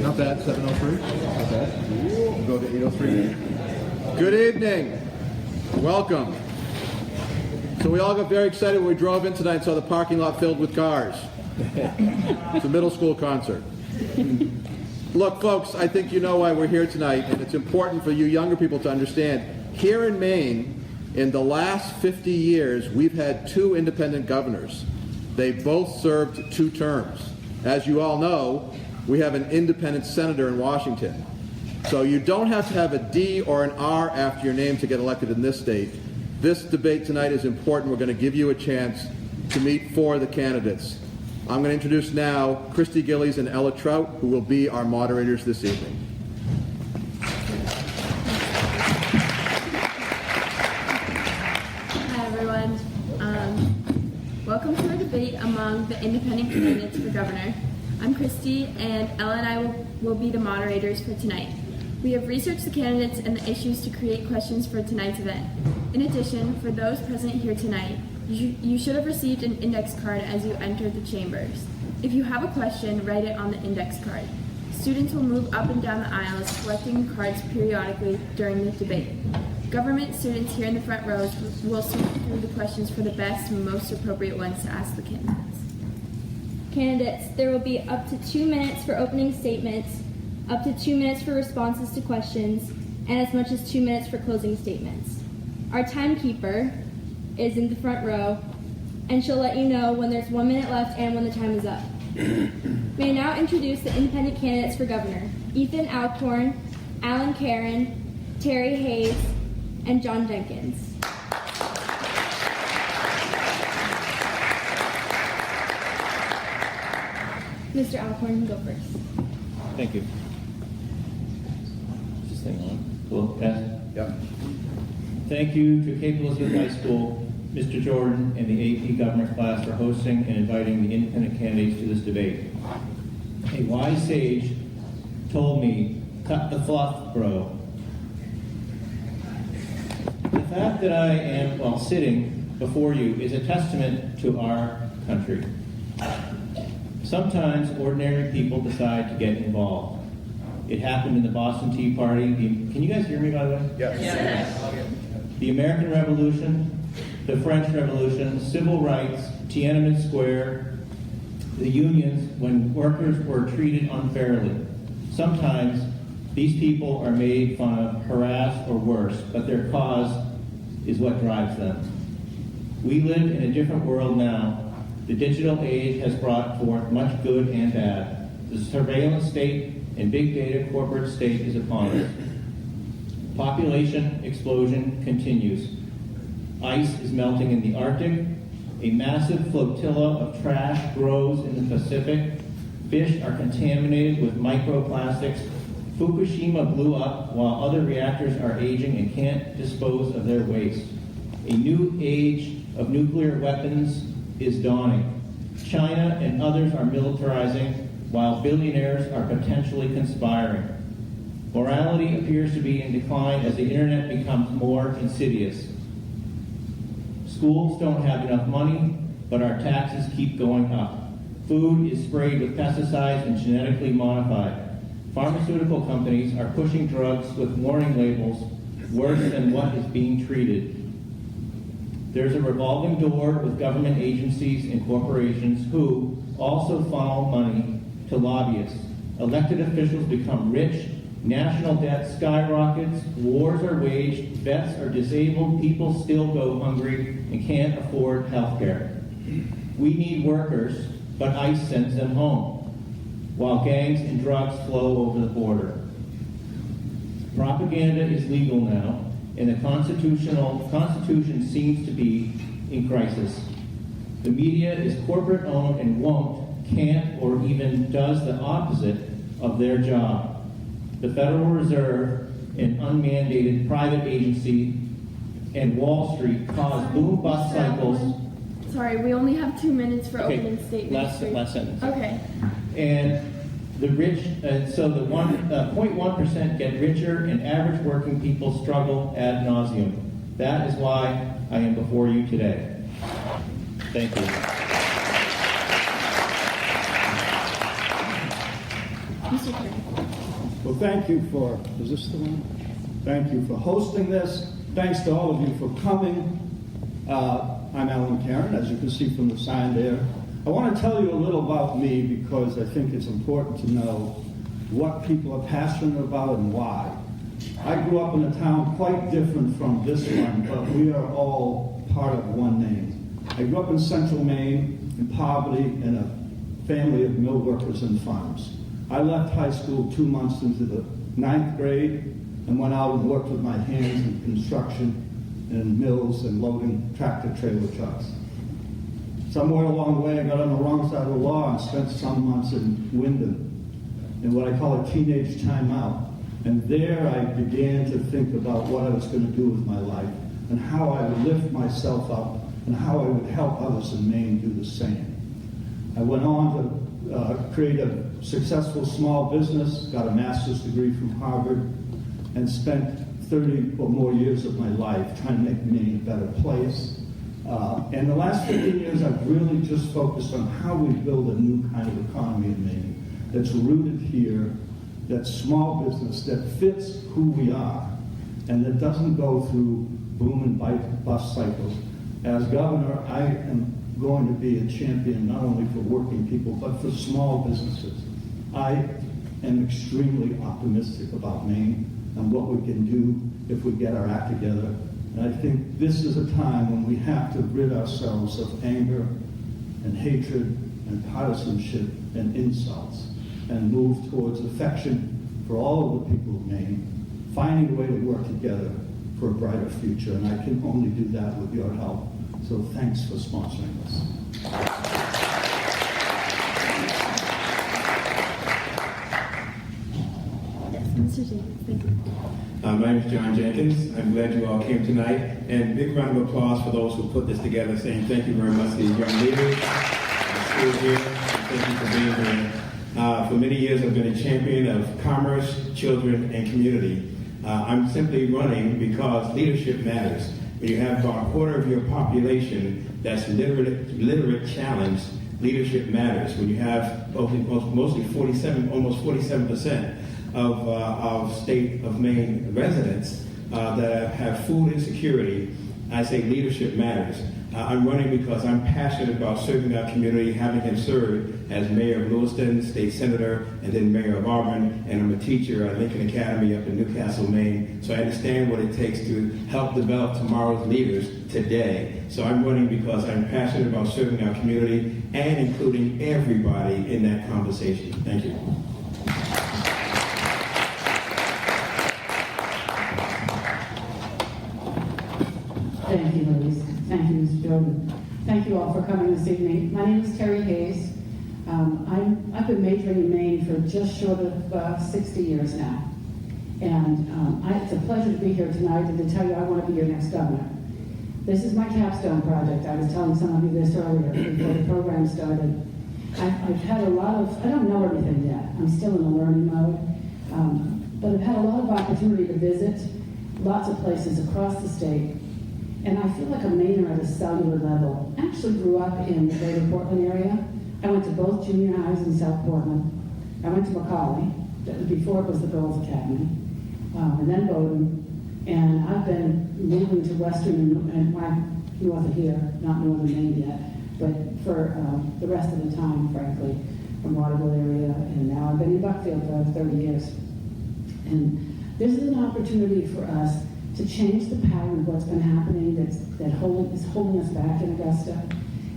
Not bad, 7:03. Not bad. We'll go to 8:03. Good evening. Welcome. So we all got very excited when we drove in tonight and saw the parking lot filled with cars. It's a middle school concert. Look, folks, I think you know why we're here tonight, and it's important for you younger people to understand. Here in Maine, in the last 50 years, we've had 2 independent governors. They both served 2 terms. As you all know, we have an independent senator in Washington. So you don't have to have a D or an R after your name to get elected in this state. This debate tonight is important. We're going to give you a chance to meet 4 of the candidates. I'm going to introduce now Christy Gillies and Ella Trout, who will be our moderators this evening. Hi, everyone. Welcome to our debate among the independent candidates for governor. I'm Christy, and Ella and I will be the moderators for tonight. We have researched the candidates and the issues to create questions for tonight's event. In addition, for those present here tonight, you should have received an index card as you entered the chambers. If you have a question, write it on the index card. Students will move up and down the aisles collecting cards periodically during the debate. Government students here in the front rows will sort through the questions for the best and most appropriate ones to ask the Candidates, there will be up to 2 minutes for opening statements, up to 2 minutes for responses to questions, and as much as 2 minutes for closing statements. Our timekeeper is in the front row, and she'll let you know when there's 1 minute left and when the time is up. May I now introduce the independent candidates for governor: Ethan Alcorn, Alan Caron, Terry Hayes, and John Jenkins. Mr. Alcorn, go first. Thank you. Is this thing on? Cool. Yes? Yep. Thank you to Cape Elizabeth High School, Mr. Jordan, and the AP Governor class for hosting and inviting the independent candidates to this debate. A wise sage told me, cut the fluff, bro. The fact that I am, sitting before you is a testament to our country. Sometimes ordinary people decide to get involved. It happened in the Boston Tea Party. Can you guys hear me, by the way? Yes. The American Revolution, the French Revolution, civil rights, Tiananmen Square, the unions, when workers were treated unfairly. Sometimes these people are made fun of, harassed, or worse, but their cause is what drives them. We live in a different world now. The digital age has brought forth much good and bad. The surveillance state and big data corporate state is upon us. Population explosion continues. Ice is melting in the Arctic. A massive flotilla of trash grows in the Pacific. Fish are contaminated with microplastics. Fukushima blew up while other reactors are aging and can't dispose of their waste. A new age of nuclear weapons is dawning. China and others are militarizing while billionaires are potentially conspiring. Morality appears to be in decline as the internet becomes more insidious. Schools don't have enough money, but our taxes keep going up. Food is sprayed with pesticides and genetically modified. Pharmaceutical companies are pushing drugs with warning labels worse than what is being treated. There's a revolving door with government agencies and corporations who also funnel money to lobbyists. Elected officials become rich, national debt skyrockets, wars are waged, vets are disabled, people still go hungry and can't afford health care. We need workers, but ICE sends them home, while gangs and drugs flow over the border. Propaganda is legal now, and the Constitution seems to be in crisis. The media is corporate owned and won't, can't, or even does the opposite of their job. The Federal Reserve, an unmandated private agency, and Wall Street cause boom-bust cycles. Sorry, we only have 2 minutes for opening statements. Last sentence. Okay. And the rich, so the 0.1% get richer, and average working people struggle ad nauseum. That is why I am before you today. Thank you. Mr. Kerr. Well, thank you for, is this the one? Thank you for hosting this. Thanks to all of you for coming. I'm Alan Karen, as you can see from the sign there. I want to tell you a little about me because I think it's important to know what people are passionate about and why. I grew up in a town quite different from this one, but we are all part of one Maine. I grew up in central Maine, in poverty, in a family of mill workers and farms. I left high school 2 months into the 9th grade and went out and worked with my hands in construction and mills and loading tractor-trailer trucks. Somewhere along the way, I got on the wrong side of the law and spent some months in Wyndham in what I call a teenage timeout. And there I began to think about what I was going to do with my life and how I would lift myself up and how I would help others in Maine do the same. I went on to create a successful small business, got a master's degree from Harvard, and spent 30 or more years of my life trying to make Maine a better place. And the last 15 years, I've really just focused on how we build a new kind of economy in Maine that's rooted here, that's small business, that fits who we are, and that doesn't go through boom and bust cycles. As governor, I am going to be a champion not only for working people, but for small businesses. I am extremely optimistic about Maine and what we can do if we get our act together. And I think this is a time when we have to rid ourselves of anger and hatred and partisanship and insults and move towards affection for all of the people of Maine, finding a way to work together for a brighter future. And I can only do that with your help. So thanks for sponsoring this. Mr. Jenkins, thank you. My name is John Jenkins. I'm glad you all came tonight. And big round of applause for those who put this together, saying thank you very much to these young leaders, the school here, and thank you for being here. For many years, I've been a champion of commerce, children, and community. I'm simply running because leadership matters. When you have about a quarter of your population that's literate challenged, leadership matters. When you have mostly 47, almost 47% of state of Maine residents that have food insecurity, I say leadership matters. I'm running because I'm passionate about serving our community, having him serve as mayor of Lewiston, state senator, and then mayor of Auburn, and I'm a teacher at Lincoln Academy up in Newcastle, Maine. So I understand what it takes to help develop tomorrow's leaders today. So I'm running because I'm passionate about serving our community and including everybody in that conversation. Thank you. Thank you, ladies. Thank you, Mr. Jordan. Thank you all for coming this evening. My name is Terry Hayes. I've been majoring in Maine for just short of 60 years now. And it's a pleasure to be here tonight and to tell you I want to be your next governor. This is my capstone project. I was telling some of you this earlier before the program started. I've had a lot of, I don't know everything yet. I'm still in a learning mode. But I've had a lot of opportunity to visit lots of places across the state. And I feel like a Mainer at a cellular level. I actually grew up in the greater Portland area. I went to both junior highs in South Portland. I went to Macaulay, before it was the Girls Academy, and then Bowdoin. And I've been moving to Western and north of here, not northern Maine yet, but for the rest of the time, frankly, from Waterville area. And now I've been in Buckfield for 30 years. And this is an opportunity for us to change the pattern of what's been happening is holding us back in Augusta.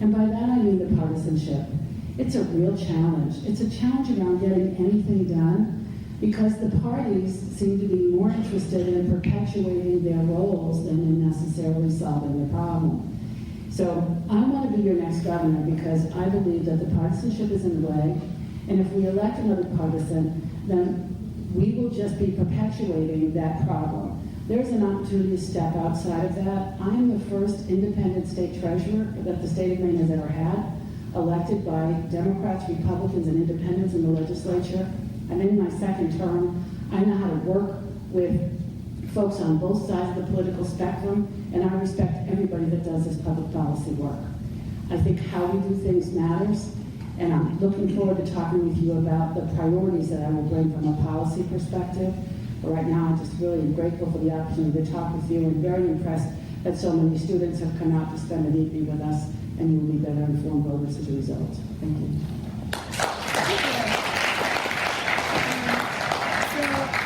And by that I mean the partisanship. It's a real challenge. It's a challenge around getting anything done because the parties seem to be more interested in perpetuating their roles than in necessarily solving the problem. So I want to be your next governor because I believe that the partisanship is in the way, and if we elect another partisan, then we will just be perpetuating that problem. There's an opportunity to step outside of that. I am the first independent state treasurer that the state of Maine has ever had, elected by Democrats, Republicans, and independents in the legislature. I'm in my second term. I know how to work with folks on both sides of the political spectrum, and I respect everybody that does this public policy work. I think how we do things matters, And I'm looking forward to talking with you about the priorities that I will bring from a policy perspective. But right now, I'm just really grateful for the opportunity to talk with you and very impressed that so many students have come out to spend an evening with us, and you will be better informed voters as a result. Thank you.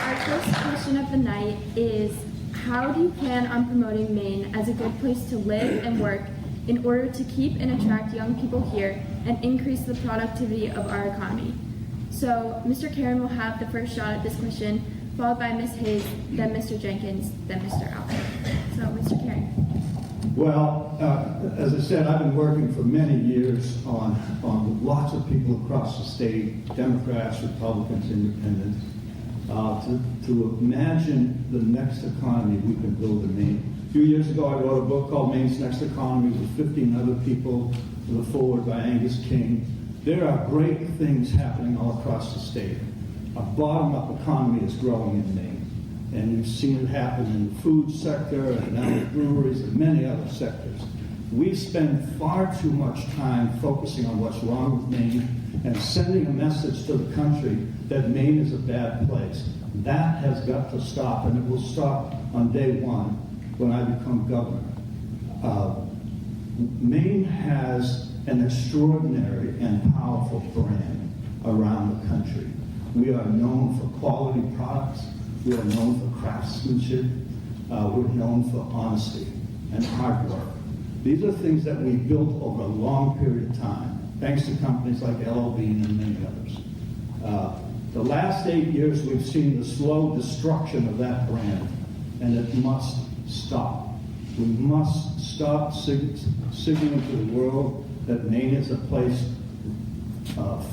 Our first question of the night is, how do you plan on promoting Maine as a good place to live and work in order to keep and attract young people here and increase the productivity of our economy? So Mr. Karen will have the first shot at this question, followed by Ms. Hayes, then Mr. Jenkins, then Mr. Allen. So Mr. Karen. Well, as I said, I've been working for many years on lots of people across the state, Democrats, Republicans, Independents, to imagine the next economy we can build in Maine. A few years ago, I wrote a book called Maine's Next Economy with 15 other people, with a foreword by Angus King. There are great things happening all across the state. A bottom-up economy is growing in Maine, and you've seen it happen in the food sector and now the breweries and many other sectors. We spend far too much time focusing on what's wrong with Maine and sending a message to the country that Maine is a bad place. That has got to stop, and it will stop on day one when I become governor. Maine has an extraordinary and powerful brand around the country. We are known for quality products. We are known for craftsmanship. We're known for honesty and hard work. These are things that we built over a long period of time, thanks to companies like L.L. Bean and many others. The last 8 years, we've seen the slow destruction of that brand, and it must stop. We must stop signaling to the world that Maine is a place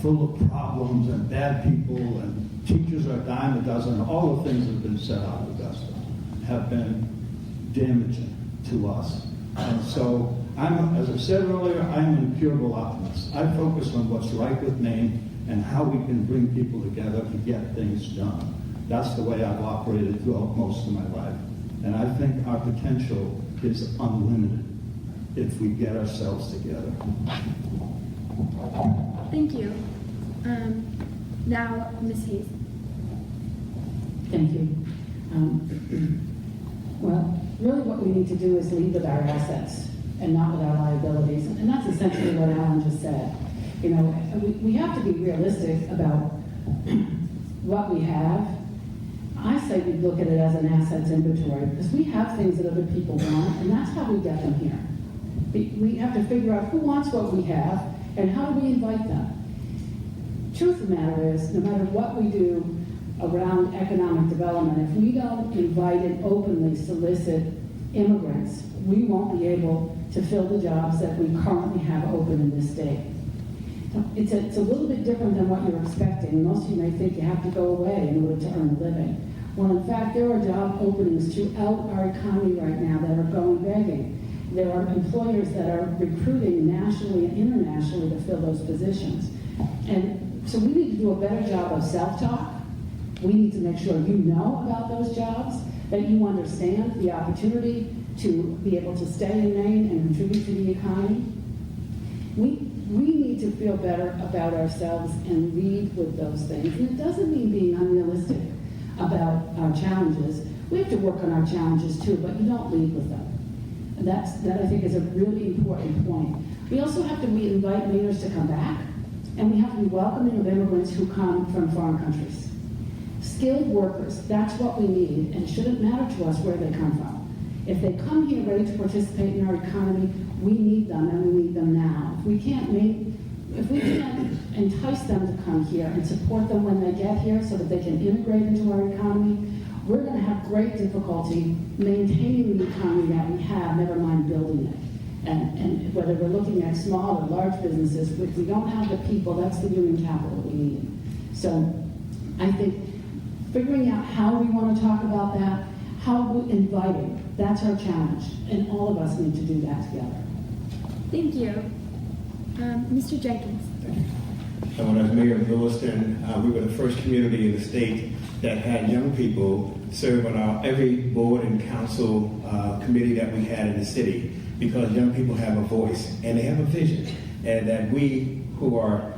full of problems and bad people, and teachers are a dime a dozen. All the things that have been said out of Augusta have been damaging to us. And so, as I said earlier, I'm an incurable optimist. I focus on what's right with Maine and how we can bring people together to get things done. That's the way I've operated throughout most of my life. And I think our potential is unlimited if we get ourselves together. Thank you. Now, Ms. Hayes. Thank you. Well, really what we need to do is lead with our assets and not with our liabilities. And that's essentially what Alan just said. You know, we have to be realistic about what we have. I say we look at it as an assets inventory because we have things that other people want, and that's how we get them here. We have to figure out who wants what we have and how do we invite them. Truth of the matter is, no matter what we do around economic development, if we don't invite and openly solicit immigrants, we won't be able to fill the jobs that we currently have open in this state. It's a little bit different than what you're expecting. Most of you may think you have to go away in order to earn a living. Well, in fact, there are job openings throughout our economy right now that are going begging. There are employers that are recruiting nationally and internationally to fill those positions. And so we need to do a better job of self-talk. We need to make sure you know about those jobs, that you understand the opportunity to be able to stay in Maine and contribute to the economy. We need to feel better about ourselves and lead with those things. And it doesn't mean being unrealistic about our challenges. We have to work on our challenges too, but you don't lead with them. And that I think is a really important point. We also have to invite Mainers to come back, and we have to be welcoming of immigrants who come from foreign countries. Skilled workers, that's what we need, and it shouldn't matter to us where they come from. If they come here ready to participate in our economy, we need them, and we need them now. If we can't entice them to come here and support them when they get here so that they can integrate into our economy, we're going to have great difficulty maintaining the economy that we have, never mind building it. And whether we're looking at small or large businesses, if we don't have the people, that's the human capital we need. So I think figuring out how we want to talk about that, how we invite it, that's our challenge. And all of us need to do that together. Thank you. Mr. Jenkins. Thank you. So when I was mayor of Lewiston, we were the first community in the state that had young people serve on every board and council committee that we had in the city, because young people have a voice and they have a vision, and that we who are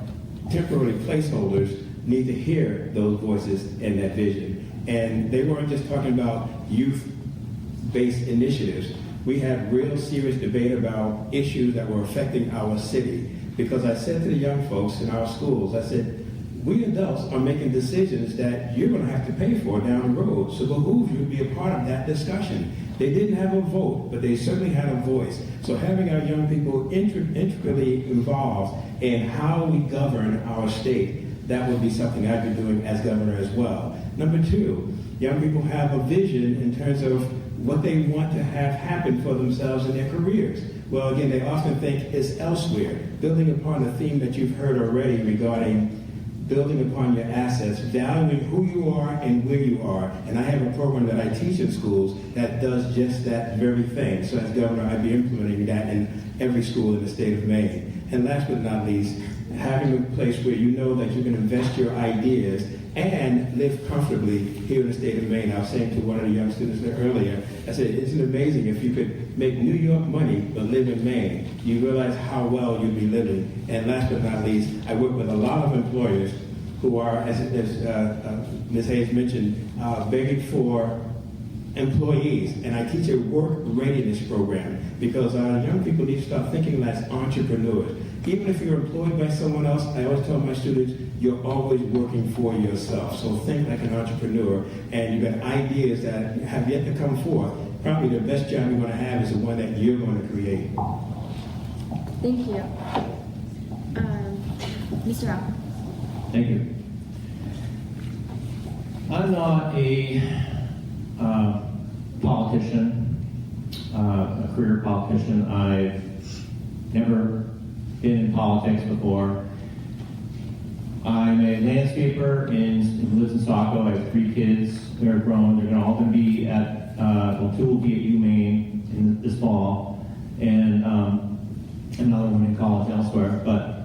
temporary placeholders need to hear those voices and that vision. And they weren't just talking about youth-based initiatives. We had real serious debate about issues that were affecting our city. Because I said to the young folks in our schools, I said, we adults are making decisions that you're going to have to pay for down the road. So it behooves you to be a part of that discussion. They didn't have a vote, but they certainly had a voice. So having our young people intricately involved in how we govern our state, that would be something I'd be doing as governor as well. Number two, young people have a vision in terms of what they want to have happen for themselves in their careers. Well, again, they often think it's elsewhere, building upon the theme that you've heard already regarding building upon your assets, valuing who you are and where you are. And I have a program that I teach in schools that does just that very thing. So as governor, I'd be implementing that in every school in the state of Maine. And last but not least, having a place where you know that you can invest your ideas and live comfortably here in the state of Maine. I was saying to one of the young students there earlier, I said, isn't it amazing if you could make New York money but live in Maine? You realize how well you'd be living. And last but not least, I work with a lot of employers who are, as Ms. Hayes mentioned, begging for employees. And I teach a work readiness program because young people need to start thinking as entrepreneurs. Even if you're employed by someone else, I always tell my students, you're always working for yourself. So think like an entrepreneur, and you've got ideas that have yet to come forth. Probably the best job you're going to have is the one that you're going to create. Thank you. Mr. Al. Thank you. I'm not a politician, a career politician. I've never been in politics before. I'm a landscaper who lives in Saco. I have 3 kids. They're grown. They're all going to be at, well, 2 will be at UMaine in this fall, and another one in college elsewhere. But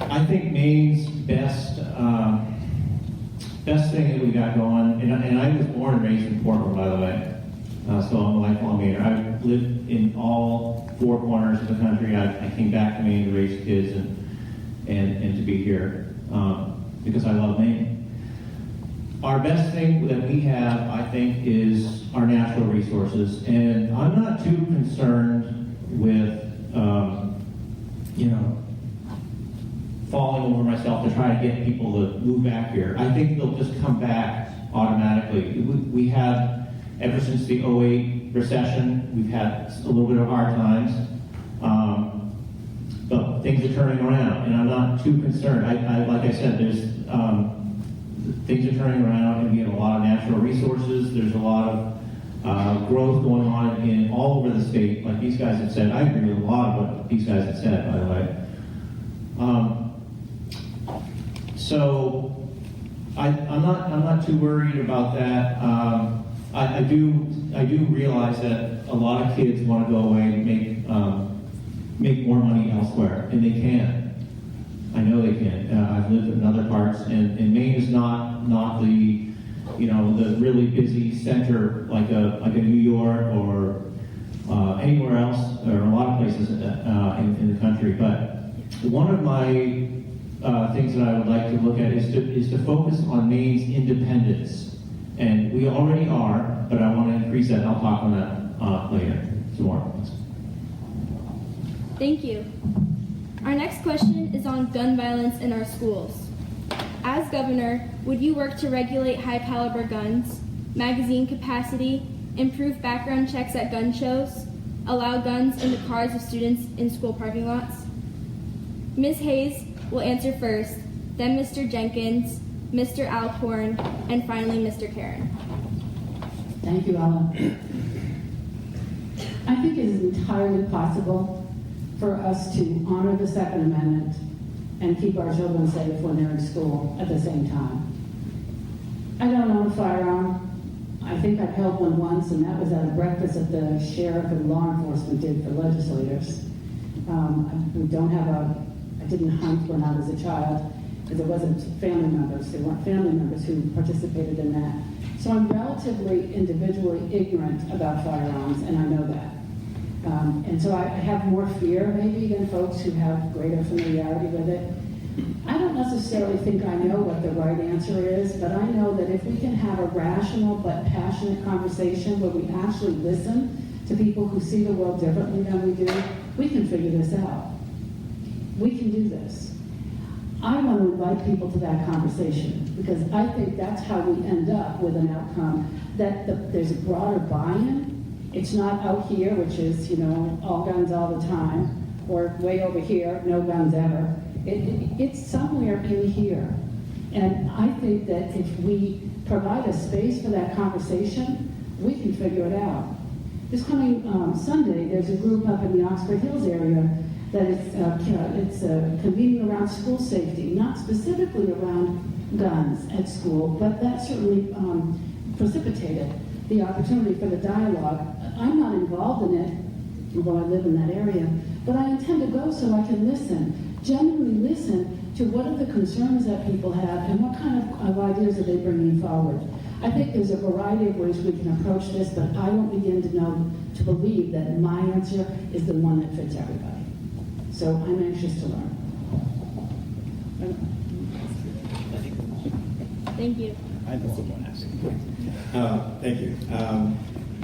I think Maine's best thing that we got going, and I was born and raised in Portland, by the way, so I'm a lifelong Mainer. I've lived in all 4 corners of the country. I came back to Maine to raise kids and to be here because I love Maine. Our best thing that we have, I think, is our natural resources, and I'm not too concerned with, falling over myself to try to get people to move back here. I think they'll just come back automatically. We have, ever since the 2008 recession, we've had a little bit of hard times, but things are turning around, and I'm not too concerned. Like I said, there's things are turning around, and we have a lot of natural resources. There's a lot of growth going on in all over the state, like these guys have said. I agree with a lot of what these guys have said, by the way. So I'm not too worried about that. I do realize that a lot of kids want to go away and make more money elsewhere, and they can. I know they can. I've lived in other parts, and Maine is not the the really busy center like a New York or anywhere else, or a lot of places in the country. But one of my things that I would like to look at is to focus on Maine's independence, and we already are, but I want to increase that. And I'll talk on that later. Some more. Thank you. Our next question is on gun violence in our schools. As governor, would you work to regulate high-caliber guns, magazine capacity, improve background checks at gun shows, allow guns in the cars of students in school parking lots? Ms. Hayes will answer first, then Mr. Jenkins, Mr. Alcorn, and finally Mr. Karen. Thank you, Ellen. I think it is entirely possible for us to honor the Second Amendment and keep our children safe when they're in school at the same time. I don't own a firearm. I think I've held one once, and that was at a breakfast that the sheriff and law enforcement did for legislators. I didn't hunt when I was a child, because it wasn't family members. There weren't family members who participated in that. So I'm relatively individually ignorant about firearms, and I know that. And so I have more fear maybe than folks who have greater familiarity with it. I don't necessarily think I know what the right answer is, but I know that if we can have a rational but passionate conversation where we actually listen to people who see the world differently than we do, we can figure this out. We can do this. I want to invite people to that conversation because I think that's how we end up with an outcome that there's a broader buy-in. It's not out here, which is, all guns all the time, or way over here, no guns ever. It's somewhere in here. And I think that if we provide a space for that conversation, we can figure it out. This coming Sunday, there's a group up in the Oxford Hills area that it's convening around school safety, not specifically around guns at school, but that certainly precipitated the opportunity for the dialogue. I'm not involved in it, although I live in that area, but I intend to go so I can listen, genuinely listen to what are the concerns that people have and what kind of ideas are they bringing forward. I think there's a variety of ways we can approach this, but I don't begin to believe that my answer is the one that fits everybody. So I'm anxious to learn. Thank you. Thank you.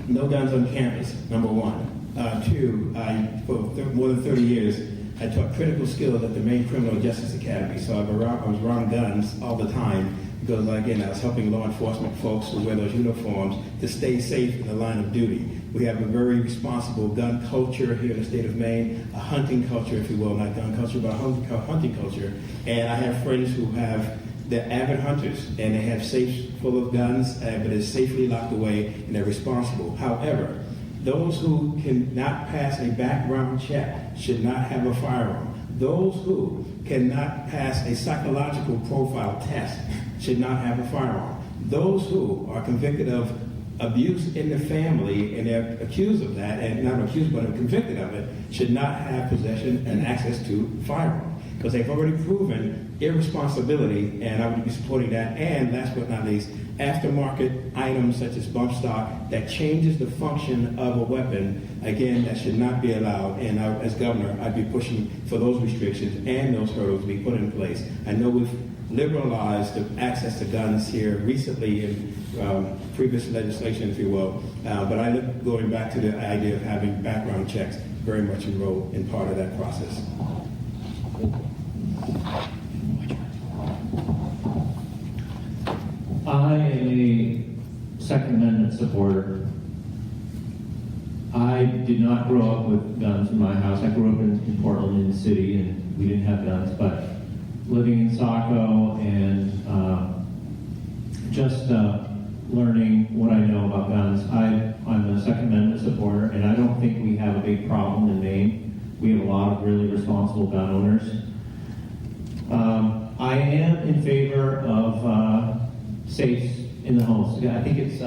No guns on campus, number one. Two, for more than 30 years, I taught critical skills at the Maine Criminal Justice Academy, so I was around guns all the time because, again, I was helping law enforcement folks who wear those uniforms to stay safe in the line of duty. We have a very responsible gun culture here in the state of Maine, a hunting culture, if you will, not gun culture, but a hunting culture. And I have friends who they're avid hunters, and they have safes full of guns, but it's safely locked away, and they're responsible. However, those who cannot pass a background check should not have a firearm. Those who cannot pass a psychological profile test should not have a firearm. Those who are convicted of abuse in the family and they're accused of that, and not accused but are convicted of it, should not have possession and access to firearm because they've already proven irresponsibility, and I would be supporting that. And last but not least, aftermarket items such as bump stock that changes the function of a weapon, again, that should not be allowed. And as governor, I'd be pushing for those restrictions and those hurdles to be put in place. I know we've liberalized the access to guns here recently in previous legislation, if you will, but I look going back to the idea of having background checks very much enrolled in part of that process. I am a Second Amendment supporter. I did not grow up with guns in my house. I grew up in Portland, in the city, and we didn't have guns, but living in Saco and just learning what I know about guns, I'm a Second Amendment supporter, and I don't think we have a big problem in Maine. We have a lot of really responsible gun owners. I am in favor of safes in the homes. I think it's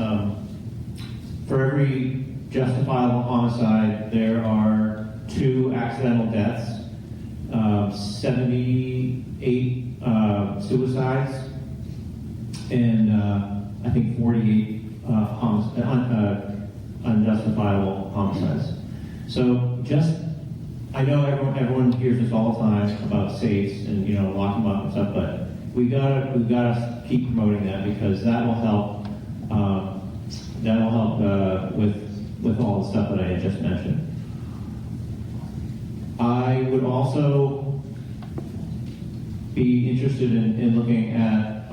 for every justifiable homicide, there are 2 accidental deaths, 78 suicides, and I think 48 unjustifiable homicides. So I know everyone hears this all the time about safes and lock them up and stuff, but we gotta keep promoting that because that will help. With all the stuff that I had just mentioned. I would also be interested in looking at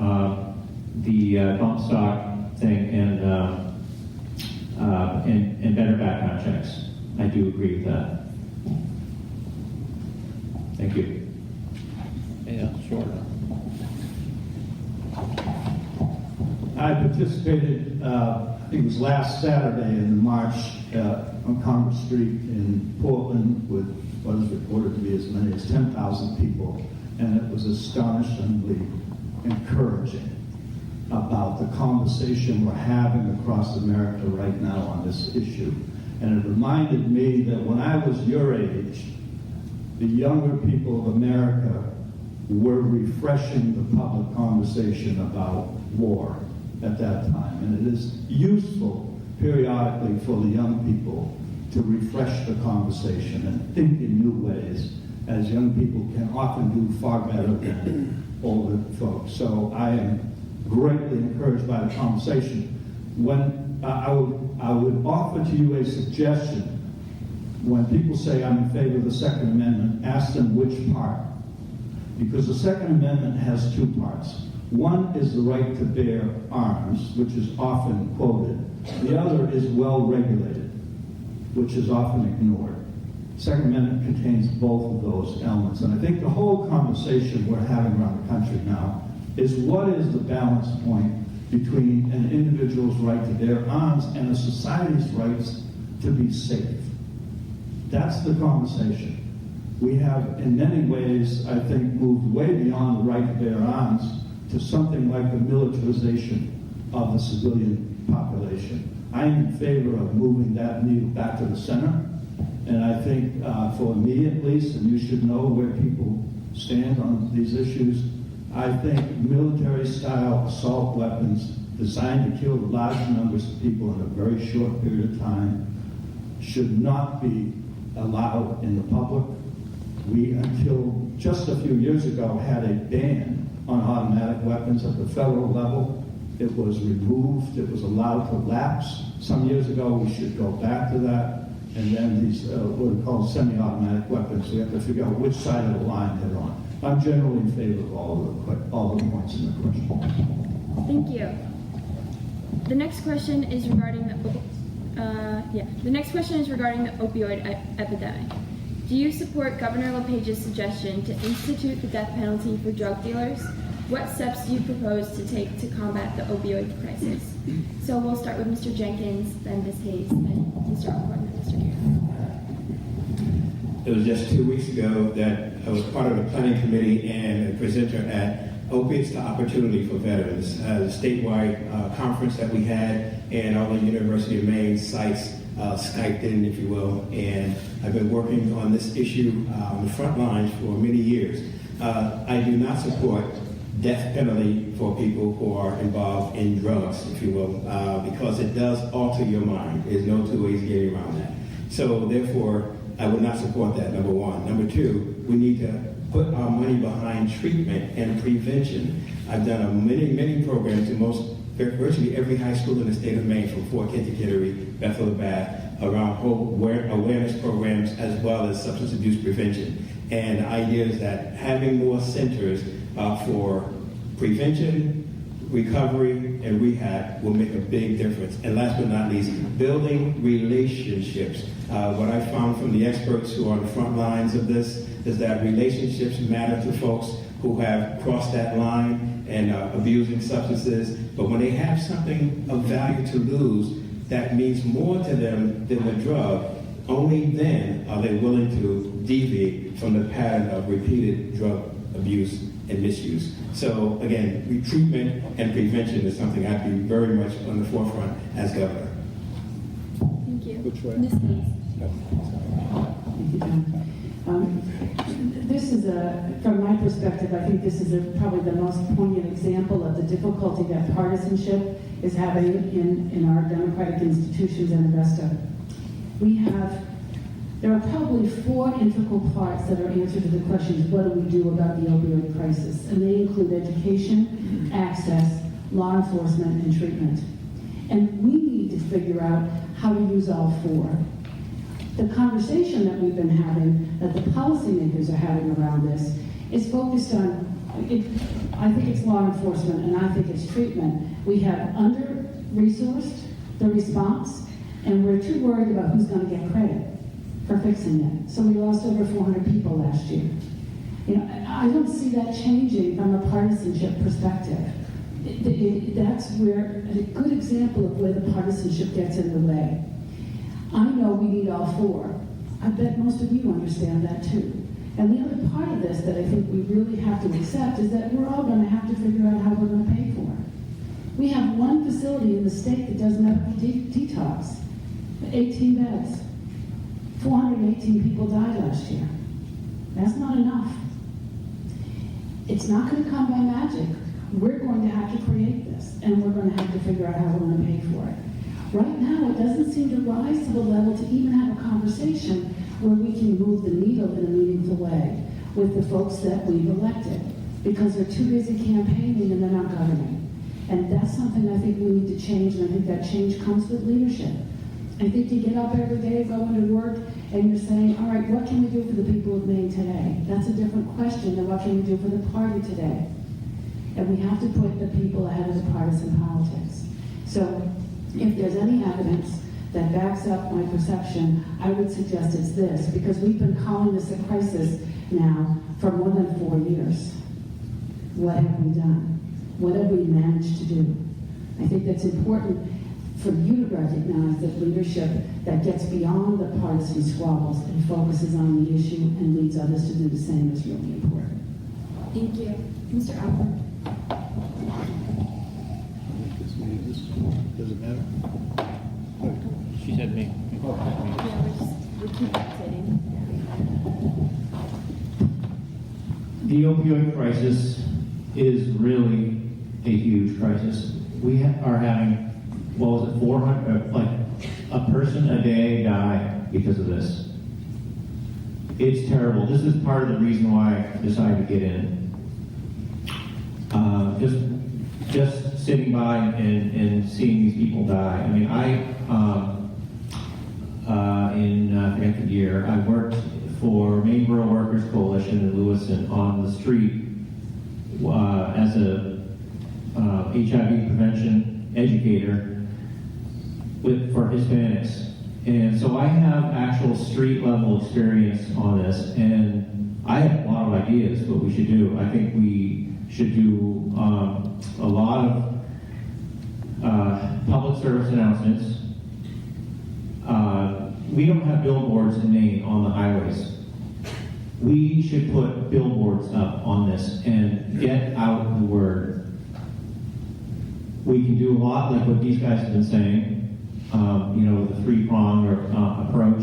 the bump stock thing and better background checks. I do agree with that. Thank you. Yeah, sure. I participated, I think it was last Saturday in the march on Congress Street in Portland with what is reported to be as many as 10,000 people, and it was astonishingly encouraging about the conversation we're having across America right now on this issue. And it reminded me that when I was your age, the younger people of America were refreshing the public conversation about war at that time. And it is useful periodically for the young people to refresh the conversation and think in new ways, as young people can often do far better than older folks. So I am greatly encouraged by the conversation. When I would offer to you a suggestion. When people say I'm in favor of the Second Amendment, ask them which part. Because the Second Amendment has two parts. One is the right to bear arms, which is often quoted. The other is well regulated, which is often ignored. Second Amendment contains both of those elements. And I think the whole conversation we're having around the country now is what is the balance point between an individual's right to bear arms and a society's rights to be safe. That's the conversation. We have, in many ways, I think, moved way beyond the right to bear arms to something like the militarization of the civilian population. I am in favor of moving that needle back to the center. And I think, for me at least, and you should know where people stand on these issues, I think military-style assault weapons designed to kill large numbers of people in a very short period of time should not be allowed in the public. We, until just a few years ago, had a ban on automatic weapons at the federal level. It was removed. It was allowed to lapse. Some years ago, we should go back to that. And then these, what are called semi-automatic weapons, we have to figure out which side of the line they're on. I'm generally in favor of all the points in the question. Thank you. The next question is regarding the opioid epidemic. Do you support Governor LePage's suggestion to institute the death penalty for drug dealers? What steps do you propose to take to combat the opioid crisis? So we'll start with Mr. Jenkins, then Ms. Hayes, then Mr. Alcorn, and Mr. Garrett. It was just 2 weeks ago that I was part of the planning committee and a presenter at Opiates to Opportunity for Veterans, a statewide conference that we had, and all the University of Maine sites Skyped in, if you will, and I've been working on this issue on the front lines for many years. I do not support death penalty for people who are involved in drugs, if you will, because it does alter your mind. There's no two ways getting around that. So therefore, I would not support that, number one. Number two, we need to put our money behind treatment and prevention. I've done many programs in virtually every high school in the state of Maine, from Fort Kent to Kittery, Bethel to Bath, around whole awareness programs as well as substance abuse prevention. And the idea is that having more centers for prevention, recovery, and rehab will make a big difference. And last but not least, building relationships. What I found from the experts who are on the front lines of this is that relationships matter to folks who have crossed that line and abusing substances. But when they have something of value to lose that means more to them than the drug, only then are they willing to deviate from the pattern of repeated drug abuse and misuse. So again, treatment and prevention is something I'd be very much on the forefront as governor. Thank you. Which way? Ms. Hayes. This is from my perspective, I think this is probably the most poignant example of the difficulty that partisanship is having in our democratic institutions in Augusta. There are probably 4 integral parts that are answered to the questions, what do we do about the opioid crisis? And they include education, access, law enforcement, and treatment. And we need to figure out how to use all 4. The conversation that we've been having, that the policymakers are having around this, is focused on, I think it's law enforcement and I think it's treatment. We have under-resourced the response, and we're too worried about who's going to get credit for fixing it. So we lost over 400 people last year. You know, I don't see that changing from a partisanship perspective. That's where a good example of where the partisanship gets in the way. I know we need all 4. I bet most of you understand that too. And the other part of this that I think we really have to accept is that we're all going to have to figure out how we're going to pay for it. We have one facility in the state that does medical detox, 18 beds. 418 people died last year. That's not enough. It's not going to come by magic. We're going to have to create this, and we're going to have to figure out how we're going to pay for it. Right now, it doesn't seem to rise to the level to even have a conversation where we can move the needle in a meaningful way with the folks that we've elected, because they're too busy campaigning and they're not governing. And that's something I think we need to change, and I think that change comes with leadership. I think you get up every day, go into work, and you're saying, all right, what can we do for the people of Maine today? That's a different question than what can we do for the party today? And we have to put the people ahead of the partisan politics. So if there's any evidence that backs up my perception, I would suggest it's this, because we've been calling this a crisis now for more than 4 years. What have we done? What have we managed to do? I think that's important for you to recognize that leadership that gets beyond the partisan squabbles and focuses on the issue and leads others to do the same is really important. Thank you. Mr. Alford. Does it matter? She said me. Yeah, we keep updating. The opioid crisis is really a huge crisis. We are having, what was it, 400, like a person a day die because of this. It's terrible. This is part of the reason why I decided to get in. Just sitting by and seeing these people die. I mean, I forget the year, I worked for Maine Rural Workers Coalition in Lewiston on the street as a HIV prevention educator for Hispanics. And so I have actual street level experience on this, and I have a lot of ideas what we should do. I think we should do a lot of public service announcements. We don't have billboards in Maine on the highways. We should put billboards up on this and get out the word. We can do a lot like what these guys have been saying, the three-pronged approach,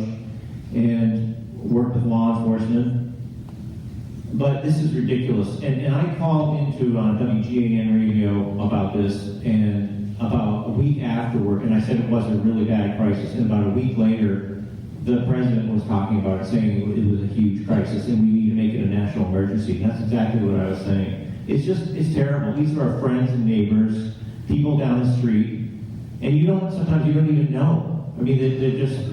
and work with law enforcement. But this is ridiculous. And I called into WGAN radio about this, and about a week afterward, and I said it was a really bad crisis, and about a week later, the president was talking about it, saying it was a huge crisis and we need to make it a national emergency. And that's exactly what I was saying. It's terrible. These are our friends and neighbors, people down the street, and sometimes you don't even know. I mean, they're just,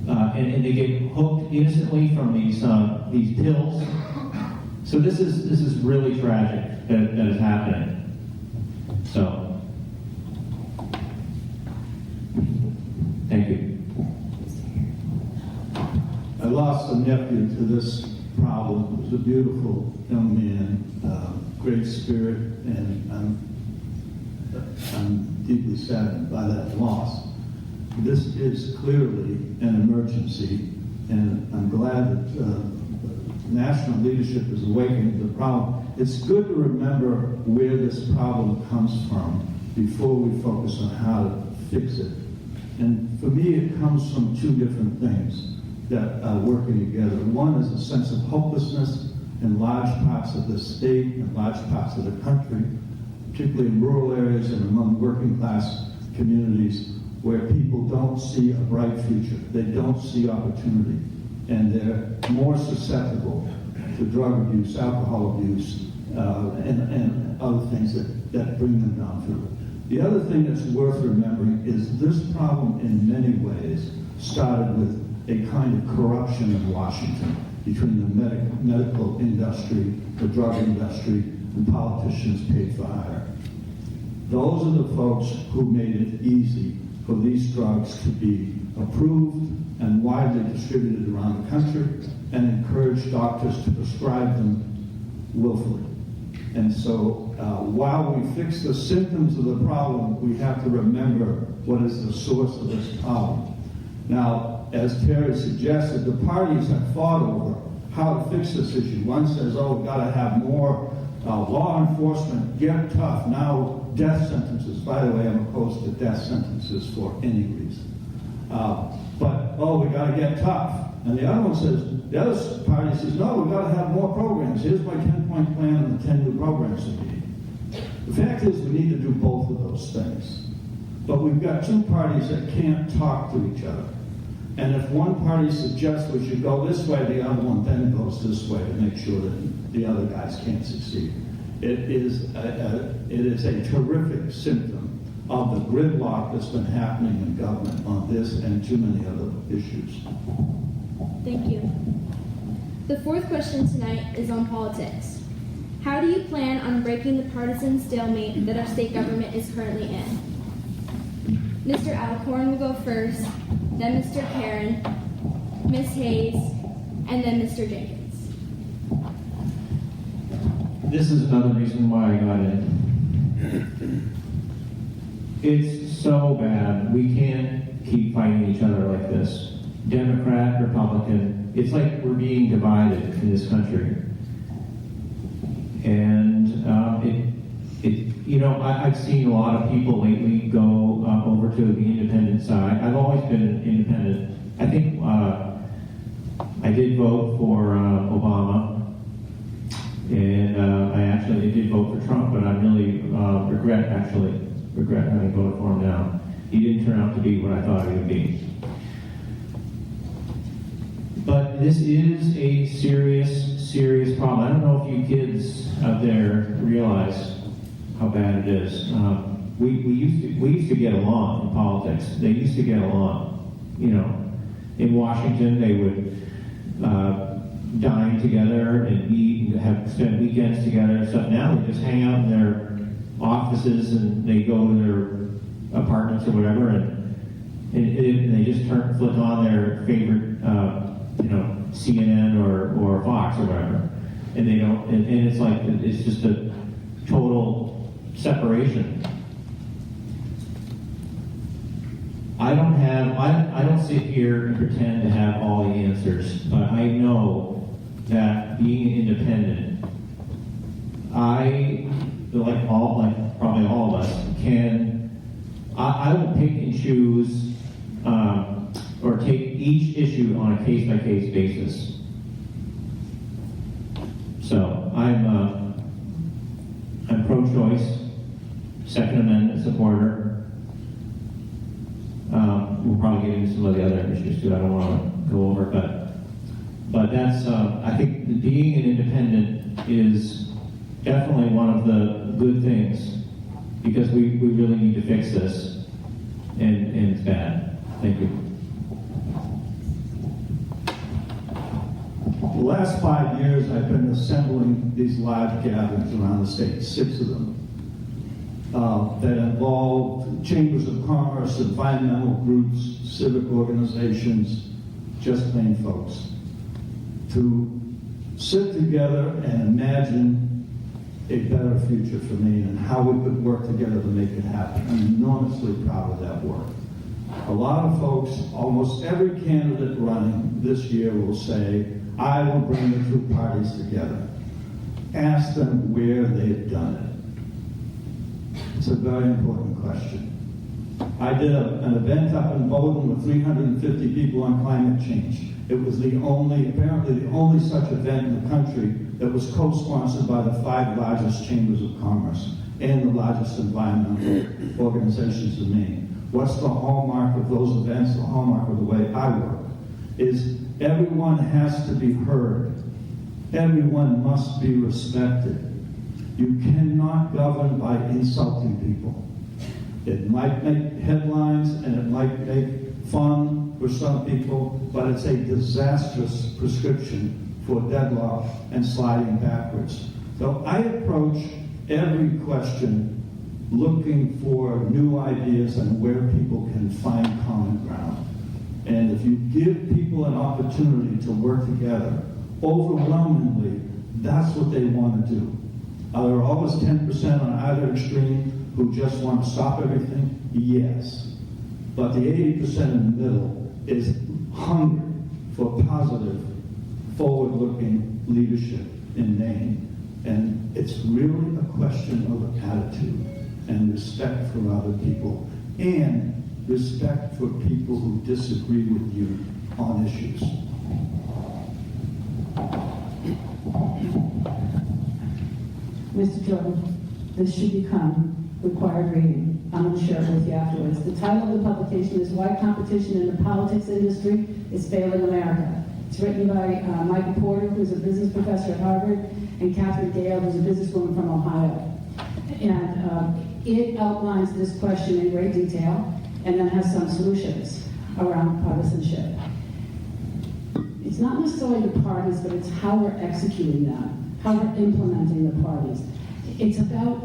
and they get hooked innocently from these pills. So this is really tragic that is happening. So, thank you. I lost a nephew to this problem. He was a beautiful young man, great spirit, and I'm deeply saddened by that loss. This is clearly an emergency, and I'm glad that national leadership is awakening to the problem. It's good to remember where this problem comes from before we focus on how to fix it. And for me, it comes from two different things that are working together. One is a sense of hopelessness in large parts of the state and large parts of the country, particularly in rural areas and among working class communities where people don't see a bright future. They don't see opportunity, and they're more susceptible to drug abuse, alcohol abuse, and other things that bring them down through it. The other thing that's worth remembering is this problem in many ways started with a kind of corruption in Washington between the medical industry, the drug industry, and politicians paid for hire. Those are the folks who made it easy for these drugs to be approved and widely distributed around the country, and encouraged doctors to prescribe them willfully. And so while we fix the symptoms of the problem, we have to remember what is the source of this problem. Now, as Terry suggested, the parties have fought over how to fix this issue. One says, we've got to have more law enforcement, get tough. Now, death sentences. By the way, I'm opposed to death sentences for any reason. We got to get tough. And the other one says, the other party says, no, we've got to have more programs. Here's my 10-point plan and the 10 new programs we need. The fact is we need to do both of those things. But we've got two parties that can't talk to each other. And if one party suggests we should go this way, the other one then goes this way to make sure that the other guys can't succeed. It is a terrific symptom of the gridlock that's been happening in government on this and too many other issues. Thank you. The fourth question tonight is on politics. How do you plan on breaking the partisan stalemate that our state government is currently in? Mr. Alcorn will go first, then Mr. Karen, Ms. Hayes, and then Mr. Jenkins. This is another reason why I got in. It's so bad. We can't keep fighting each other like this. Democrat, Republican. It's like we're being divided in this country. And I've seen a lot of people lately go over to the independent side. I've always been independent. I think I did vote for Obama, and I did vote for Trump, but I really regret having voted for him now. He didn't turn out to be what I thought he would be. But this is a serious problem. I don't know if you kids out there realize how bad it is. We used to get along in politics. They used to get along. You know, in Washington they would dine together and eat and spend weekends together and stuff. Now they just hang out in their offices and they go to their apartments or whatever, and they just flick on their favorite CNN or Fox or whatever, and they don't. And it's like it's just a total separation. I don't sit here and pretend to have all the answers, but I know that being independent, probably all of us I will pick and choose or take each issue on a case-by-case basis. So I'm pro-choice, Second Amendment supporter. We'll probably get into some of the other issues too. I don't want to go over, but that's I think being an independent is definitely one of the good things, because we really need to fix this, and it's bad. Thank you. The last 5 years, I've been assembling these large gatherings around the state, 6 of them, that involve chambers of commerce, environmental groups, civic organizations, just plain folks, to sit together and imagine a better future for Maine and how we could work together to make it happen. I'm enormously proud of that work. A lot of folks, almost every candidate running this year will say, I will bring the two parties together. Ask them where they've done it. It's a very important question. I did an event up in Bowdoin with 350 people on climate change. It was apparently the only such event in the country that was co-sponsored by the 5 largest chambers of commerce and the largest environmental organizations in Maine. What's the hallmark of those events? The hallmark of the way I work is everyone has to be heard. Everyone must be respected. You cannot govern by insulting people. It might make headlines and it might make fun for some people, but it's a disastrous prescription for deadlock and sliding backwards. So I approach every question looking for new ideas and where people can find common ground. And if you give people an opportunity to work together, overwhelmingly, that's what they want to do. Are there always 10% on either extreme who just want to stop everything? Yes. But the 80% in the middle is hungry for positive, forward-looking leadership in Maine. And it's really a question of attitude and respect for other people and respect for people who disagree with you on issues. Mr. Jordan, this should become required reading. I'm going to share it with you afterwards. The title of the publication is Why Competition in the Politics Industry is Failing America. It's written by Michael Porter, who's a business professor at Harvard, and Catherine Gale, who's a businesswoman from Ohio. And it outlines this question in great detail and then has some solutions around partisanship. It's not necessarily the parties, but it's how we're executing them, how we're implementing the parties. It's about,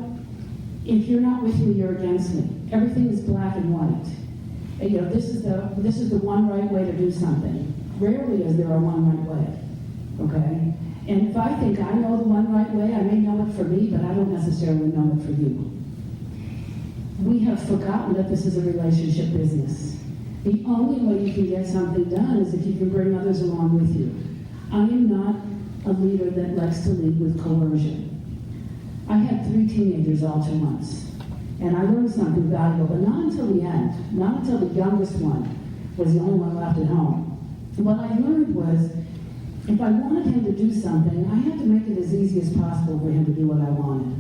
if you're not with me, you're against me. Everything is black and white. You know, this is the one right way to do something. Rarely is there a one right way, okay? And if I think I know the one right way, I may know it for me, but I don't necessarily know it for you. We have forgotten that this is a relationship business. The only way you can get something done is if you can bring others along with you. I am not a leader that likes to lead with coercion. I had 3 teenagers all at once, and I learned something valuable, but not until the end, not until the youngest one was the only one left at home. What I learned was, if I wanted him to do something, I had to make it as easy as possible for him to do what I wanted.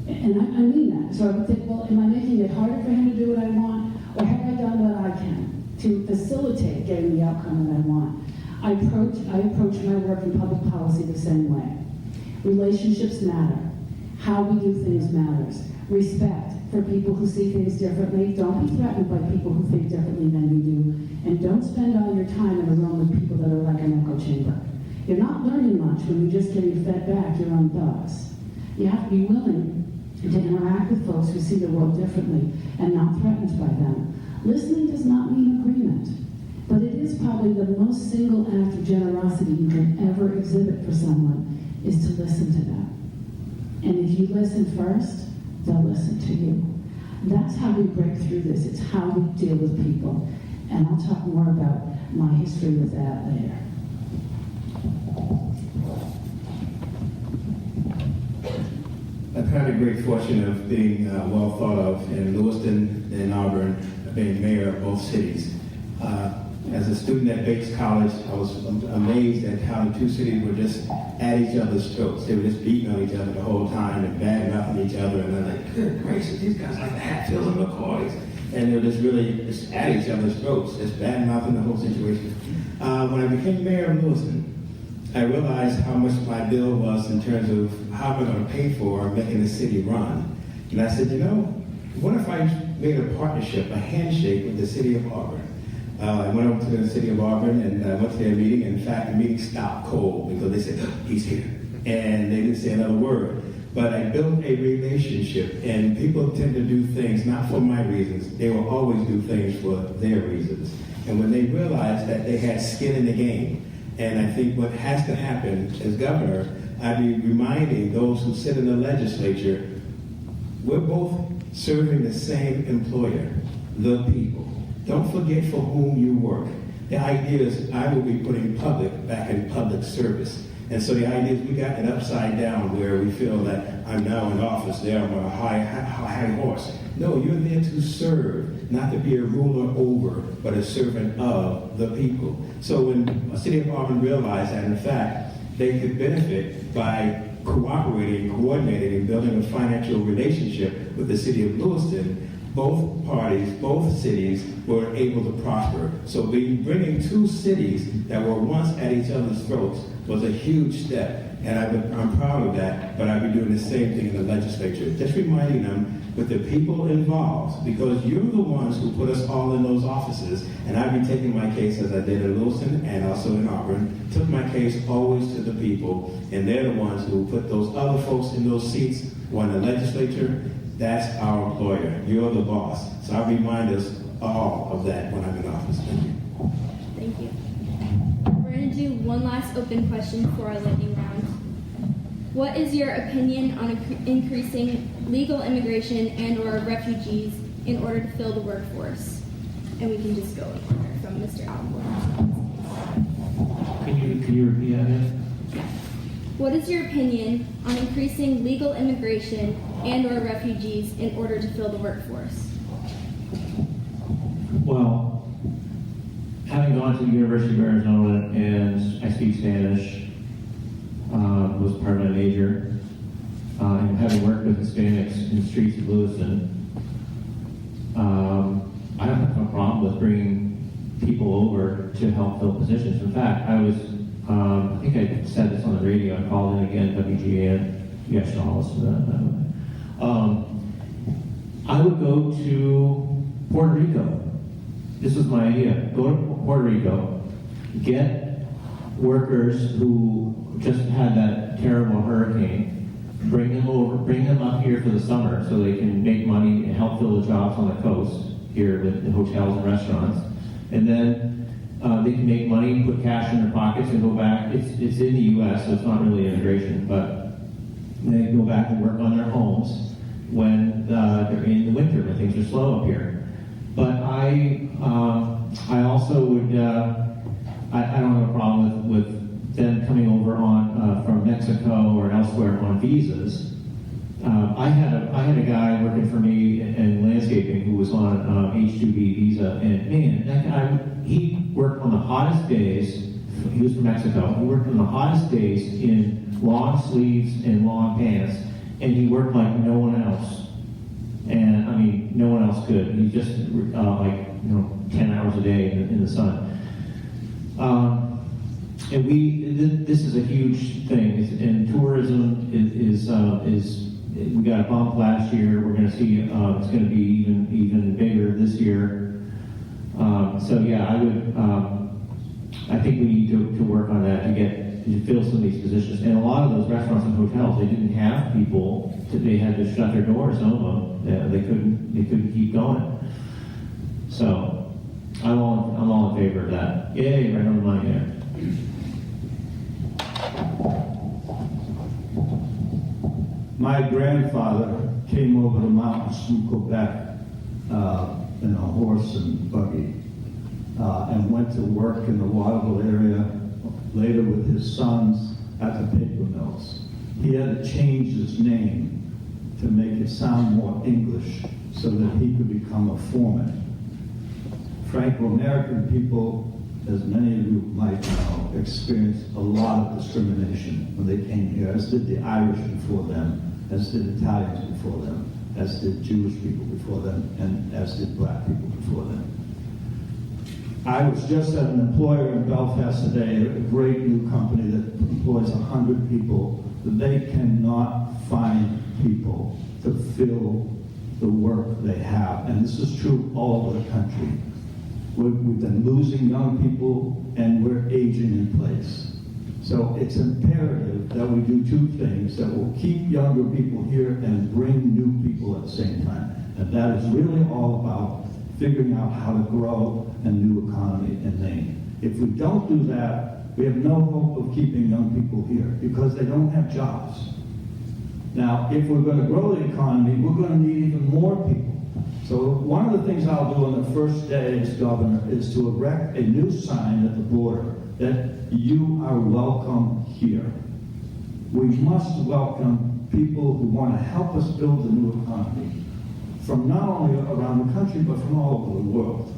And I mean that. So I would think, well, am I making it harder for him to do what I want, or have I done what I can to facilitate getting the outcome that I want? I approach my work in public policy the same way. Relationships matter. How we do things matters. Respect for people who see things differently. Don't be threatened by people who think differently than you do. And don't spend all your time in a room with people that are like an echo chamber. You're not learning much when you're just getting fed back your own thoughts. You have to be willing to interact with folks who see the world differently and not threatened by them. Listening does not mean agreement, but it is probably the most single act of generosity you can ever exhibit for someone, is to listen to them. And if you listen first, they'll listen to you. That's how we break through this. It's how we deal with people. And I'll talk more about my history with that later. I've had the great fortune of being well thought of in Lewiston and Auburn, being mayor of both cities. As a student at Bates College, I was amazed at how the 2 cities were just at each other's throats. They were just beating on each other the whole time and bad-mouthing each other. And they're like, good gracious, these guys like the Hatfields and McCoys. And they were just really just at each other's throats, just bad-mouthing the whole situation. When I became mayor of Lewiston, I realized how much my bill was in terms of how am I going to pay for making the city run. And I said, you know, what if I made a partnership, a handshake with the city of Auburn? I went over to the city of Auburn and I went to their meeting. And in fact, the meeting stopped cold because they said, he's here. And they didn't say another word. But I built a relationship, and people tend to do things not for my reasons. They will always do things for their reasons. And when they realized that they had skin in the game, and I think what has to happen as governor, I'd be reminding those who sit in the legislature, we're both serving the same employer, the people. Don't forget for whom you work. The idea is I will be putting public back in public service. And so the idea is we got it upside down where we feel that I'm now in office, there I'm on a high horse. No, you're there to serve, not to be a ruler over, but a servant of the people. So when the city of Auburn realized that, in fact, they could benefit by cooperating, coordinating, and building a financial relationship with the city of Lewiston, both parties, both cities were able to prosper. So bringing 2 cities that were once at each other's throats was a huge step. And I'm proud of that, but I'll be doing the same thing in the legislature. Just reminding them with the people involved, because you're the ones who put us all in those offices. And I'll be taking my case, as I did in Lewiston and also in Auburn, took my case always to the people. And they're the ones who put those other folks in those seats or in the legislature. That's our employer. You're the boss. So I remind us all of that when I'm in office. Thank you. Thank you. We're going to do one last open question for our lightning round. What is your opinion on increasing legal immigration and or refugees in order to fill the workforce? And we can just go in order from Mr. Alcorn. Can you repeat that again? What is your opinion on increasing legal immigration and or refugees in order to fill the workforce? Well, having gone to the University of Arizona and I speak Spanish, was part of my major, and having worked with Hispanics in the streets of Lewiston, problem with bringing people over to help fill positions. In fact, I was, I think I said this on the radio, I called in again, WGN, you guys should all listen to that, by the way. I would go to Puerto Rico. This was my idea. Go to Puerto Rico, get workers who just had that terrible hurricane, bring them over, bring them up here for the summer so they can make money and help fill the jobs on the coast here with the hotels and restaurants. And then they can make money, put cash in their pockets and go back. It's in the U.S., so it's not really immigration, but they go back and work on their homes when they're in the winter, when things are slow up here. But I also would, I don't have a problem with them coming over on from Mexico or elsewhere on visas. I had a guy working for me in landscaping who was on H-2B visa, and man, that guy, he worked on the hottest days. He was from Mexico. He worked on the hottest days in long sleeves and long pants, and he worked like no one else. And I mean, no one else could. He just 10 hours a day in the sun. And this is a huge thing. And tourism is we got a bump last year. We're going to see it's going to be even bigger this year. So yeah, I think we need to work on that to fill some of these positions. And a lot of those restaurants and hotels, they didn't have people. They had to shut their doors. Some of them, they couldn't keep going. So I'm all in favor of that. Yay, right on the money there. My grandfather came over the mountains from Quebec in a horse and buggy and went to work in the Waterville area, later with his sons at the paper mills. He had to change his name to make it sound more English so that he could become a foreman. Franco-American people, as many of you might know, experienced a lot of discrimination when they came here, as did the Irish before them, as did Italians before them, as did Jewish people before them, and as did black people before them. I was just at an employer in Belfast today, a great new company that employs 100 people. They cannot find people to fill the work they have, and this is true all over the country. We've been losing young people, and we're aging in place. So it's imperative that we do two things that will keep younger people here and bring new people at the same time. And that is really all about figuring out how to grow a new economy in Maine. If we don't do that, we have no hope of keeping young people here because they don't have jobs. Now, if we're going to grow the economy, we're going to need even more people. So one of the things I'll do on the first day as governor is to erect a new sign at the border that you are welcome here. We must welcome people who want to help us build a new economy from not only around the country, but from all over the world.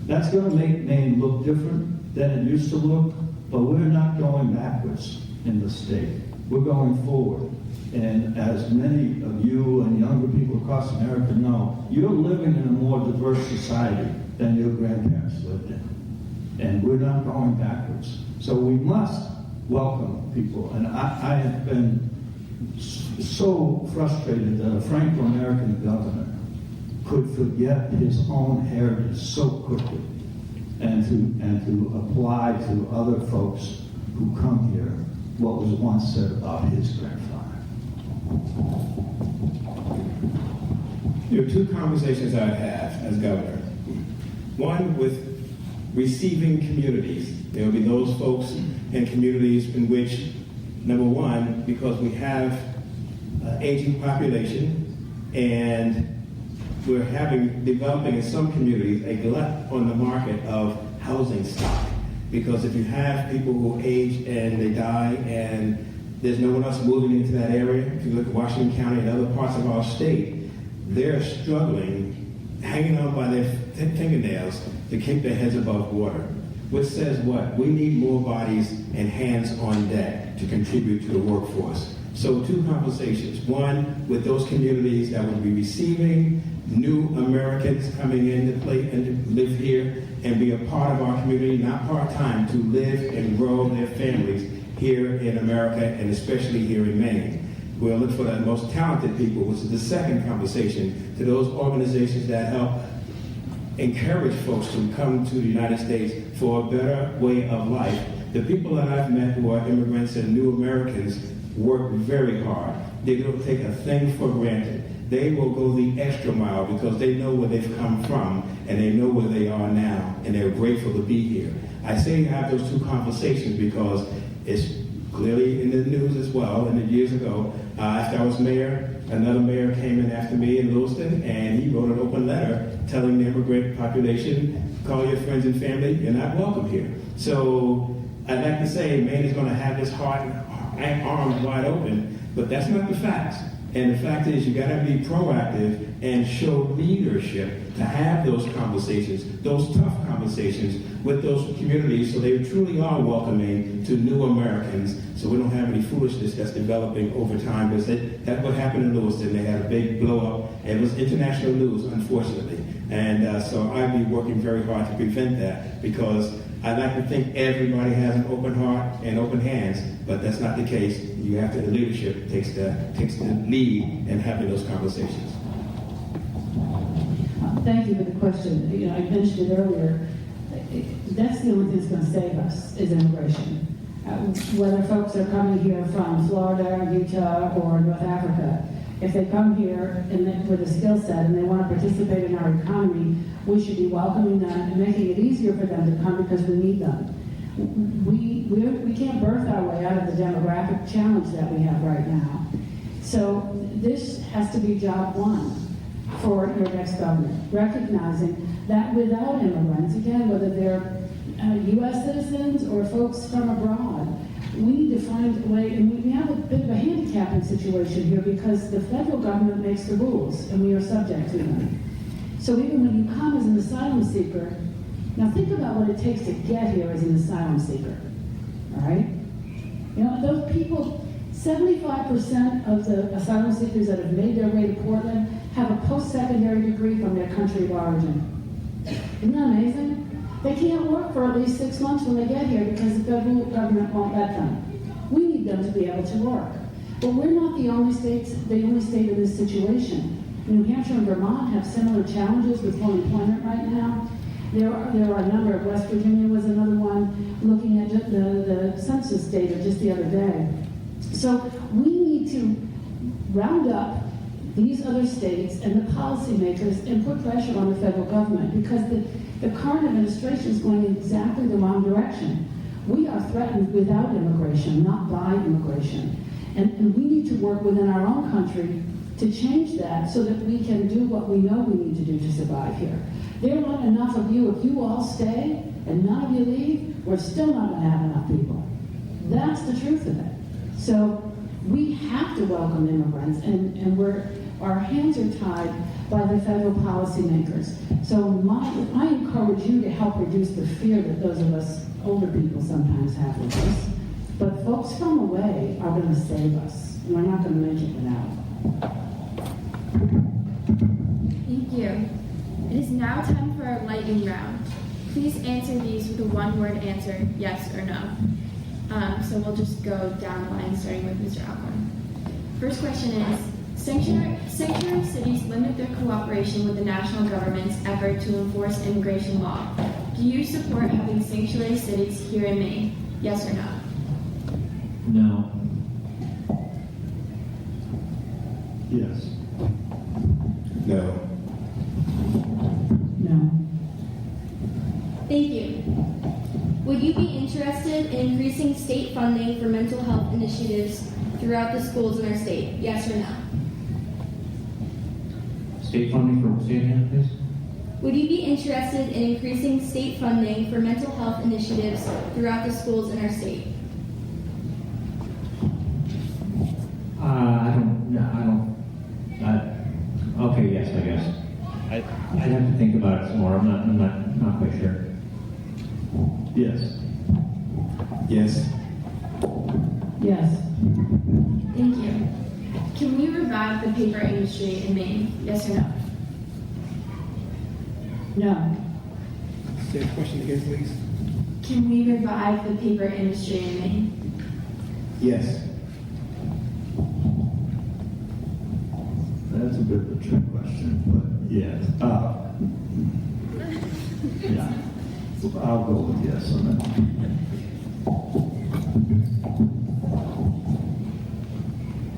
That's going to make Maine look different than it used to look, but we're not going backwards in the state. We're going forward. And as many of you and younger people across America know, you're living in a more diverse society than your grandparents lived in. And we're not going backwards. So we must welcome people. And I have been so frustrated that a Franco-American governor could forget his own heritage so quickly and to apply to other folks who come here what was once said about his grandfather. There are two conversations I'd have as governor. One with receiving communities. There will be those folks and communities in which, number one, because we have aging population and we're developing in some communities a glut on the market of housing stock. Because if you have people who age and they die and there's no one else moving into that area, if you look at Washington County and other parts of our state, they're struggling, hanging on by their fingernails to keep their heads above water. Which says what? We need more bodies and hands on deck to contribute to the workforce. So two conversations. One, with those communities that would be receiving new Americans coming in to play and to live here and be a part of our community, not part-time, to live and grow their families here in America and especially here in Maine. We'll look for the most talented people, which is the second conversation, to those organizations that help encourage folks to come to the United States for a better way of life. The people that I've met who are immigrants and new Americans work very hard. They don't take a thing for granted. They will go the extra mile because they know where they've come from and they know where they are now and they're grateful to be here. I say have those two conversations because it's clearly in the news as well. And years ago, after I was mayor, another mayor came in after me in Lewiston, and he wrote an open letter telling the immigrant population, call your friends and family, you're not welcome here. So I'd like to say Maine is going to have this heart and arms wide open, but that's not the facts. And the fact is, you got to be proactive and show leadership to have those conversations, those tough conversations with those communities so they truly are welcoming to new Americans so we don't have any foolishness that's developing over time. Because that's what happened in Lewiston. They had a big blow up. It was international news, unfortunately. And so I'd be working very hard to prevent that because I'd like to think everybody has an open heart and open hands, but that's not the case. You have to, the leadership takes the lead in having those conversations. Thank you for the question. You know, I mentioned it earlier. That's the only thing that's going to save us is immigration. Whether folks are coming here from Florida, Utah, or North Africa, if they come here with a skill set and they want to participate in our economy, we should be welcoming them and making it easier for them to come because we need them. We can't birth our way out of the demographic challenge that we have right now. So this has to be job one for your next government, recognizing that without immigrants, again, whether they're U.S. citizens or folks from abroad, we need to find a way, and we have a bit of a handicapping situation here because the federal government makes the rules and we are subject to them. So even when you come as an asylum seeker, now think about what it takes to get here as an asylum seeker, all right? You know, those people, 75% of the asylum seekers that have made their way to Portland have a post-secondary degree from their country of origin. Isn't that amazing? They can't work for at least 6 months when they get here because the federal government won't let them. We need them to be able to work. But we're not the only state in this situation. New Hampshire and Vermont have similar challenges with full employment right now. There are a number of, West Virginia was another one, looking at the census data just the other day. So we need to round up these other states and the policymakers and put pressure on the federal government because the current administration is going in exactly the wrong direction. We are threatened without immigration, not by immigration. And we need to work within our own country to change that so that we can do what we know we need to do to survive here. There aren't enough of you. If you all stay and none of you leave, we're still not going to have enough people. That's the truth of it. So we have to welcome immigrants, and our hands are tied by the federal policymakers. So I encourage you to help reduce the fear that those of us older people sometimes have with us. But folks from away are going to save us. We're not going to make it without. Thank you. It is now time for our lightning round. Please answer these with a one-word answer, yes or no. So we'll just go down the line, starting with Mr. Alcorn. First question is, sanctuary cities limit their cooperation with the national government's effort to enforce immigration law. Do you support having sanctuary cities here in Maine? Yes or no? No. Yes. No. No. Thank you. Would you be interested in increasing state funding for mental health initiatives throughout the schools in our state? Yes or no? State funding for, say it again, please? Would you be interested in increasing state funding for mental health initiatives throughout the schools in our state? Okay, yes, I guess. I'd have to think about it some more. I'm not quite sure. Yes. Yes. Yes. Thank you. Can we revive the paper industry in Maine? Yes or no? No. Say the question again, please. Can we revive the paper industry in Maine? Yes. That's a bit of a trick question, but yes. Yeah. I'll go with yes on that.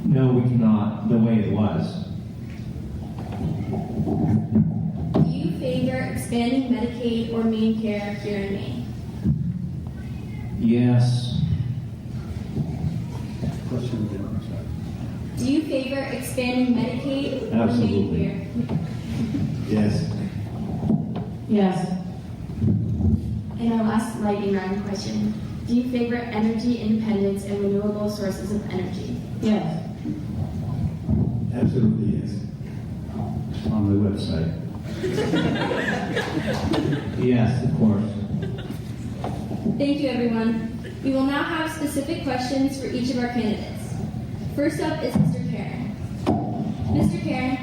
No, we cannot, the way it was. Do you favor expanding Medicaid or Maine Care here in Maine? Yes. Question again, I'm sorry. Do you favor expanding Medicaid or Absolutely. Maine Care? Yes. Yes. And our last lightning round question. Do you favor energy independence and renewable sources of energy? Yes. Absolutely yes. On the website. Yes, of course. Thank you, everyone. We will now have specific questions for each of our candidates. First up is Mr. Karen. Mr. Karen,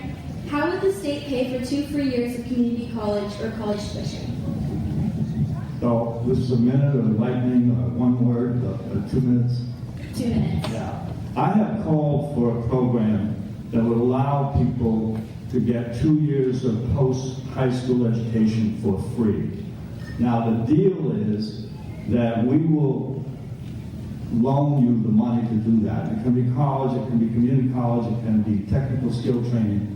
how would the state pay for 2 free years of community college or college tuition? So this is a minute of lightning, one word, 2 minutes. 2 minutes. Yeah. I have called for a program that would allow people to get 2 years of post-high school education for free. Now the deal is that we will loan you the money to do that. It can be college, it can be community college, it can be technical skill training.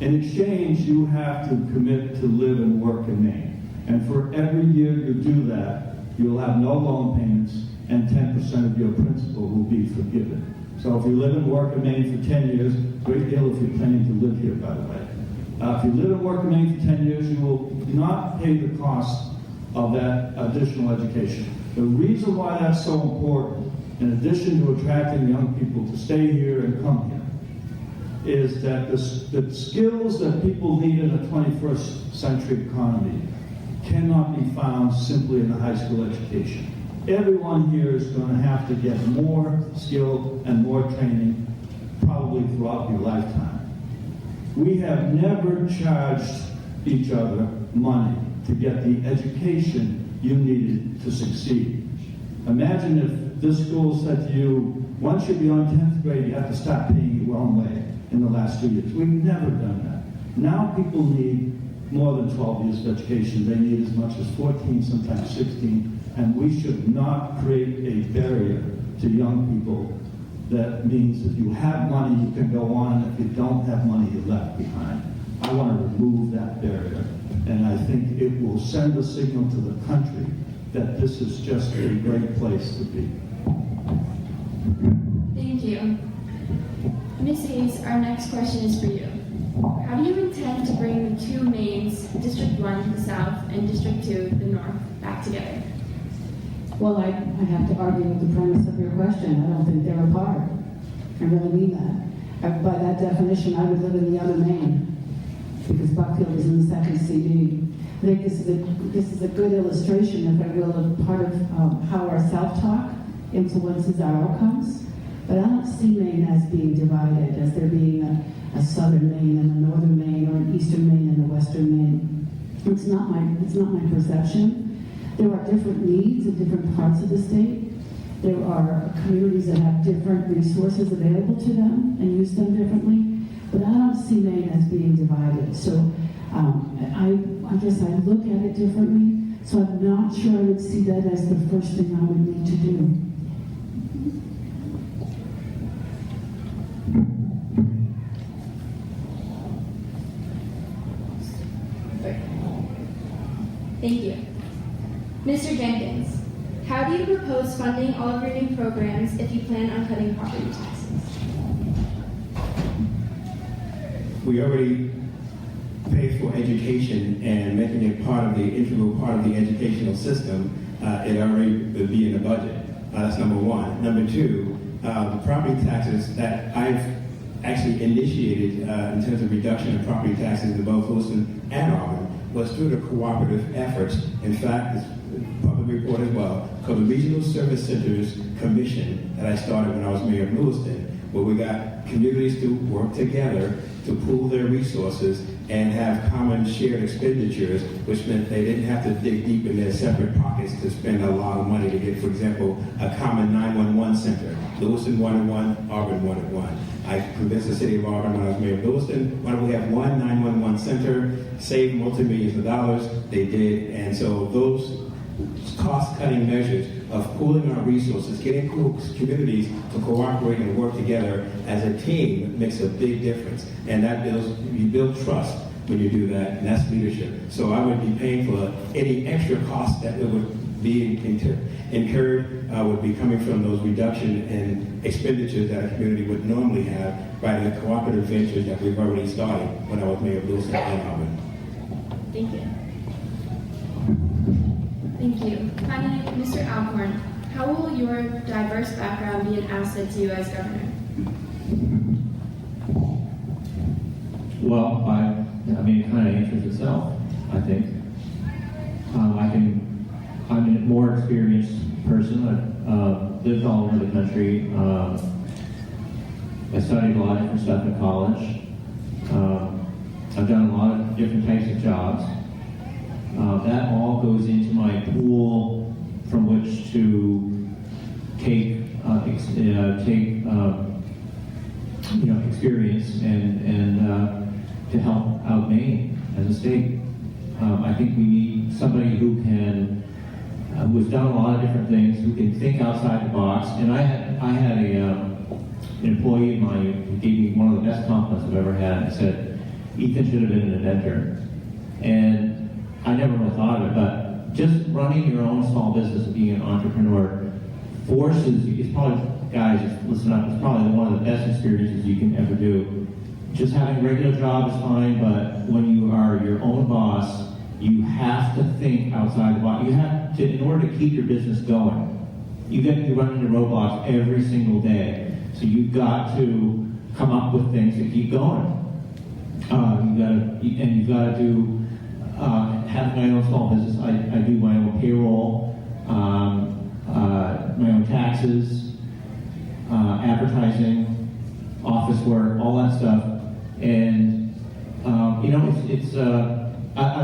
In exchange, you have to commit to live and work in Maine. And for every year you do that, you'll have no loan payments and 10% of your principal will be forgiven. So if you live and work in Maine for 10 years, great deal if you're planning to live here, by the way. If you live and work in Maine for 10 years, you will not pay the cost of that additional education. The reason why that's so important, in addition to attracting young people to stay here and come here, is that the skills that people need in a 21st century economy cannot be found simply in a high school education. Everyone here is going to have to get more skill and more training probably throughout your lifetime. We have never charged each other money to get the education you needed to succeed. Imagine if this school said to you, once you're beyond 10th grade, you have to stop paying your own way in the last 2 years. We've never done that. Now people need more than 12 years of education. They need as much as 14, sometimes 16, and we should not create a barrier to young people that means if you have money, you can go on, and if you don't have money, you're left behind. I want to remove that barrier, and I think it will send a signal to the country that this is just a great place to be. Thank you. Ms. Hayes, our next question is for you. How do you intend to bring the 2 Maines, District 1 the south and District 2 the north, back together? Well, I have to argue with the premise of your question. I don't think they're apart. I really mean that. By that definition, I would live in the other Maine, because Buckfield is in the 2nd CD. I think this is a good illustration, if I will, of part of how our self-talk influences our outcomes. But I don't see Maine as being divided, as there being a southern Maine and a northern Maine, or an eastern Maine and a western Maine. It's not my perception. There are different needs in different parts of the state. There are communities that have different resources available to them and use them differently. But I don't see Maine as being divided. So I guess I look at it differently. So I'm not sure I would see that as the first thing I would need to do. Thank you. Mr. Jenkins, how do you propose funding all of your new programs if you plan on cutting property taxes? We already pay for education and making it part of the integral part of the educational system. It already would be in the budget. That's number one. Number two, the property taxes that I've actually initiated in terms of reduction of property taxes in both Lewiston and Auburn was through the cooperative efforts. In fact, it's public public report as well, called the Regional Service Centers Commission that I started when I was mayor of Lewiston, where we got communities to work together to pool their resources and have common shared expenditures, which meant they didn't have to dig deep in their separate pockets to spend a lot of money to get, for example, a common 911 center. Lewiston wanted one, Auburn wanted one. I convinced the city of Auburn when I was mayor of Lewiston, why don't we have one 911 center, save multi-millions of dollars? They did, and so those cost-cutting measures of pooling our resources, getting communities to cooperate and work together as a team makes a big difference. And that you build trust when you do that, and that's leadership. So I would be paying for any extra costs that would be incurred would be coming from those reduction in expenditures that a community would normally have by the cooperative ventures that we've already started when I was mayor of Lewiston and Auburn. Thank you. Thank you. Finally, Mr. Alcorn, how will your diverse background be an asset to you as governor? Well, it kind of answers itself, I think. I'm a more experienced person. I've lived all over the country. I studied a lot of different stuff in college. I've done a lot of different types of jobs. That all goes into my pool from which to take experience and to help out Maine as a state. I think we need somebody who who's done a lot of different things, who can think outside the box. And I had an employee of mine who gave me one of the best compliments I've ever had, and said, "Ethan should have been an inventor." And I never really thought of it, but just running your own small business and being an entrepreneur forces you. It's probably, guys, listen up, it's probably one of the best experiences you can ever do. Just having a regular job is fine, but when you are your own boss, you have to think outside the box. You have to, in order to keep your business going, you run into roadblocks every single day. So you've got to come up with things to keep going. You've got to do. Have my own small business. I do my own payroll, my own taxes, advertising, office work, all that stuff. And I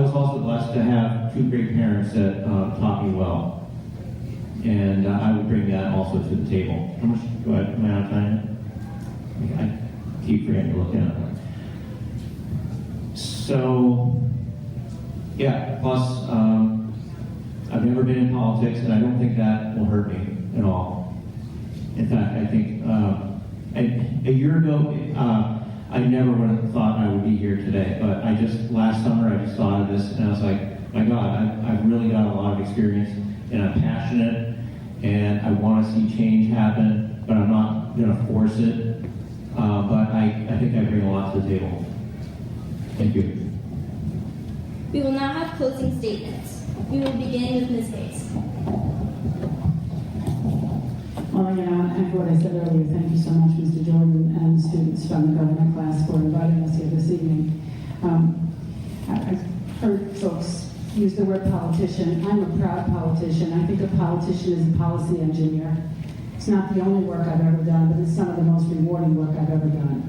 was also blessed to have two great parents that taught me well, and I would bring that also to the table. How much do am I out of time? I keep forgetting to look at it. So. Yeah, plus, I've never been in politics, and I don't think that will hurt me at all. In fact, I think a year ago, I never would have thought I would be here today, but last summer, I just thought of this, and I was like, my God, I've really got a lot of experience, and I'm passionate, and I want to see change happen, but I'm not going to force it. But I think I bring a lot to the table. Thank you. We will now have closing statements. We will begin with Ms. Hayes. Well, and what I said earlier, thank you so much, Mr. Jordan, and students from the government class for inviting us here this evening. I've heard folks use the word politician. I'm a proud politician. I think a politician is a policy engineer. It's not the only work I've ever done, but it's some of the most rewarding work I've ever done.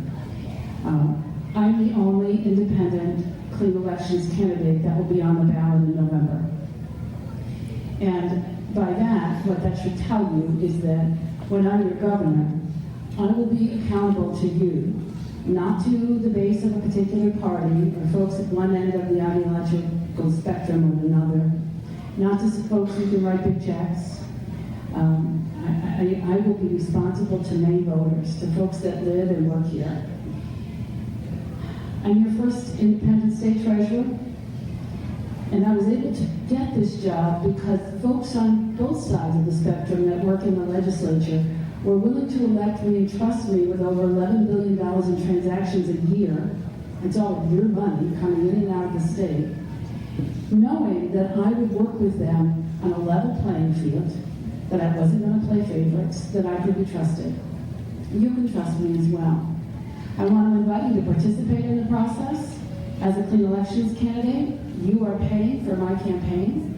I'm the only independent clean elections candidate that will be on the ballot in November. And by that, what that should tell you is that when I'm your governor, I will be accountable to you, not to the base of a particular party or folks at one end of the ideological spectrum or another, not to folks who can write big checks. I will be responsible to Maine voters, to folks that live and work here. I'm your first independent state treasurer, and I was able to get this job because folks on both sides of the spectrum that work in the legislature were willing to elect me and trust me with over $11 billion in transactions a year. It's all of your money coming in and out of the state, knowing that I would work with them on a level playing field, that I wasn't going to play favorites, that I could be trusted. You can trust me as well. I want to invite you to participate in the process. As a clean elections candidate, you are paying for my campaign.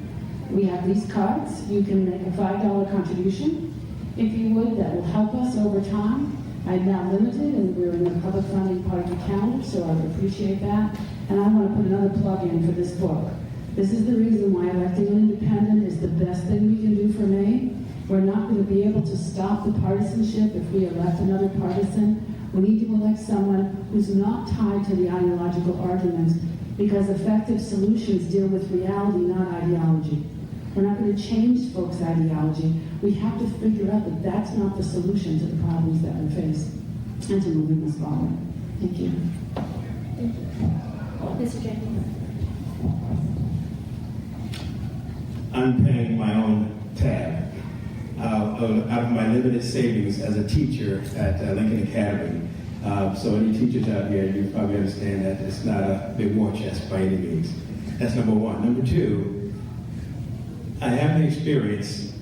We have these cards. You can make a $5 contribution. If you would, that will help us over time. I'm now limited, and we're in the public funding part of the calendar, so I would appreciate that. And I want to put another plug in for this book. This is the reason why electing an independent is the best thing we can do for Maine. We're not going to be able to stop the partisanship if we elect another partisan. We need to elect someone who's not tied to the ideological argument, because effective solutions deal with reality, not ideology. We're not going to change folks' ideology. We have to figure out that that's not the solution to the problems that we face and to moving us forward. Thank you. Thank you. Mr. Jenkins. I'm paying my own tab out of my limited savings as a teacher at Lincoln Academy. So any teachers out here, you probably understand that it's not a big war chest by any means. That's number one. Number two, I have the experience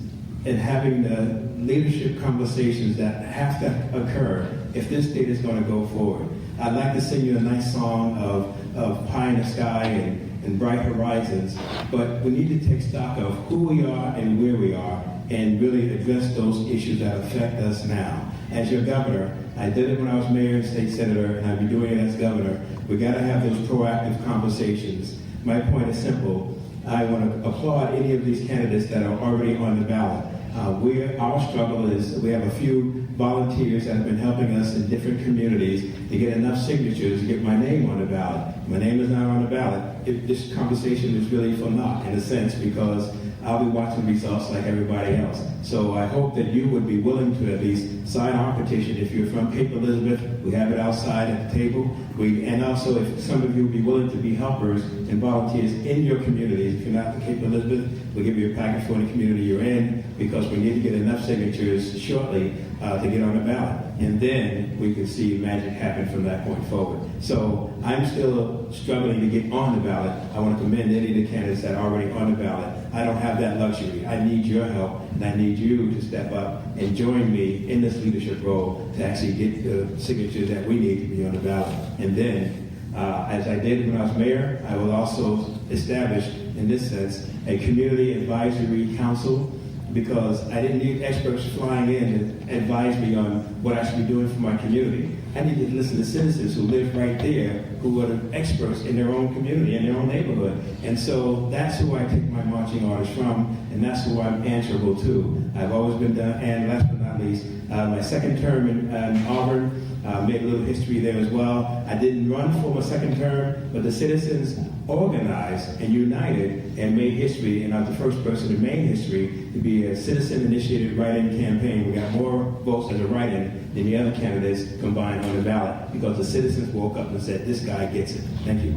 in having the leadership conversations that have to occur if this state is going to go forward. I'd like to sing you a nice song of pie in the sky and bright horizons, but we need to take stock of who we are and where we are and really address those issues that affect us now. As your governor, I did it when I was mayor and state senator, and I'll be doing it as governor. We got to have those proactive conversations. My point is simple. I want to applaud any of these candidates that are already on the ballot. Our struggle is we have a few volunteers that have been helping us in different communities to get enough signatures to get my name on the ballot. My name is not on the ballot. This conversation is really for naught in a sense, because I'll be watching results like everybody else. So I hope that you would be willing to at least sign our petition. If you're from Cape Elizabeth, we have it outside at the table. And also, if some of you would be willing to be helpers and volunteers in your communities. If you're not in Cape Elizabeth, we'll give you a package for the community you're in, because we need to get enough signatures shortly to get on the ballot. And then we can see magic happen from that point forward. So I'm still struggling to get on the ballot. I want to commend any of the candidates that are already on the ballot. I don't have that luxury. I need your help, and I need you to step up and join me in this leadership role to actually get the signatures that we need to be on the ballot. And then, as I did when I was mayor, I will also establish, in this sense, a community advisory council, because I didn't need experts flying in to advise me on what I should be doing for my community. I need to listen to citizens who live right there, who are the experts in their own community, in their own neighborhood. And so that's who I take my marching orders from, and that's who I'm answerable to. I've always been done, and last but not least, my second term in Auburn, made a little history there as well. I didn't run for my second term, but the citizens organized and united and made history, and I was the first person in Maine history to be a citizen-initiated write-in campaign. We got more votes as a write-in than the other candidates combined on the ballot, because the citizens woke up and said, this guy gets it. Thank you.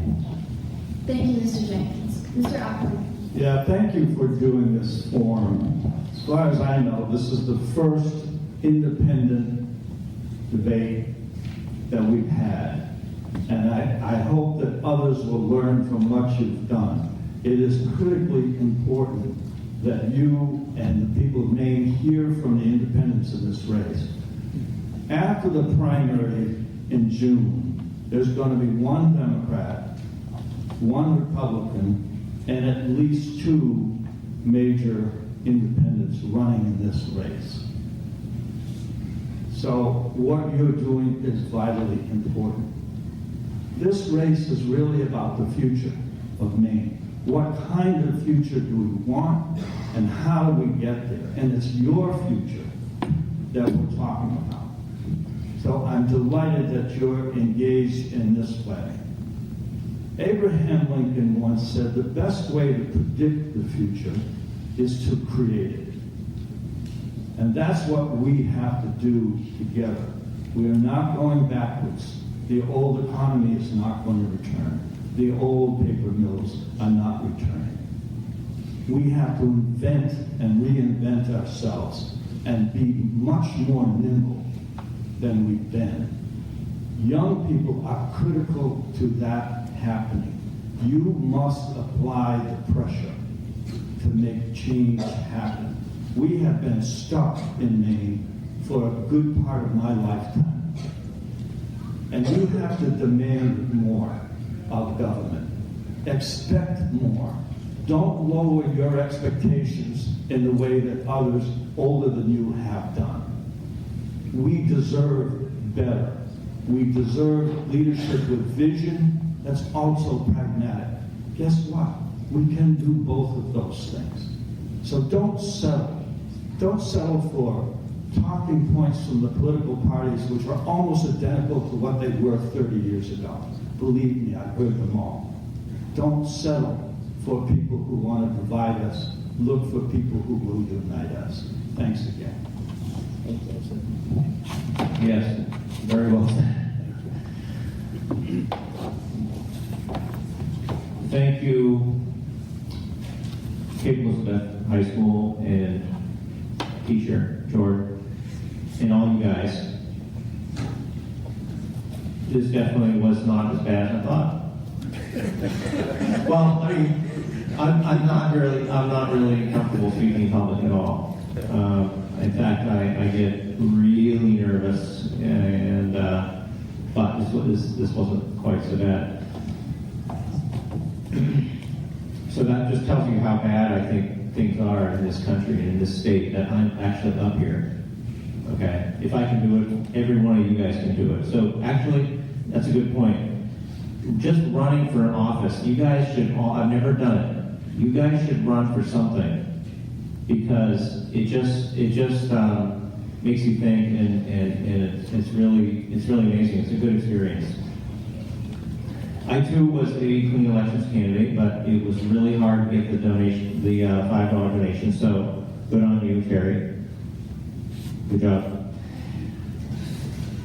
Thank you, Mr. Jenkins. Mr. Ackerman. Yeah, thank you for doing this forum. As far as I know, this is the first independent debate that we've had. And I hope that others will learn from what you've done. It is critically important that you and the people of Maine hear from the independents in this race. After the primary in June, there's going to be one Democrat, one Republican, and at least two major independents running in this race. So what you're doing is vitally important. This race is really about the future of Maine. What kind of future do we want, and how do we get there? And it's your future that we're talking about. So I'm delighted that you're engaged in this way. Abraham Lincoln once said, the best way to predict the future is to create it. And that's what we have to do together. We are not going backwards. The old economy is not going to return. The old paper mills are not returning. We have to invent and reinvent ourselves and be much more nimble than we've been. Young people are critical to that happening. You must apply the pressure to make change happen. We have been stuck in Maine for a good part of my lifetime. And you have to demand more of government. Expect more. Don't lower your expectations in the way that others older than you have done. We deserve better. We deserve leadership with vision that's also pragmatic. Guess what? We can do both of those things. So don't settle. Don't settle for talking points from the political parties which are almost identical to what they were 30 years ago. Believe me, I've heard them all. Don't settle for people who want to divide us. Look for people who will unite us. Thanks again. Yes, very well said. Thank you, Cape Elizabeth High School and teacher Jordan, and all you guys. This definitely was not as bad as I thought. Well, I mean, I'm not really comfortable speaking in public at all. In fact, I get really nervous, and but this wasn't quite so bad. So that just tells you how bad I think things are in this country and in this state that I'm actually up here. Okay, if I can do it, every one of you guys can do it. So actually, that's a good point. Just running for an office, you guys should all, I've never done it. You guys should run for something because it just makes you think, and it's really amazing. It's a good experience. I too was a clean elections candidate, but it was really hard to get the donation, the $5 donation. So good on you, Terry. Good job.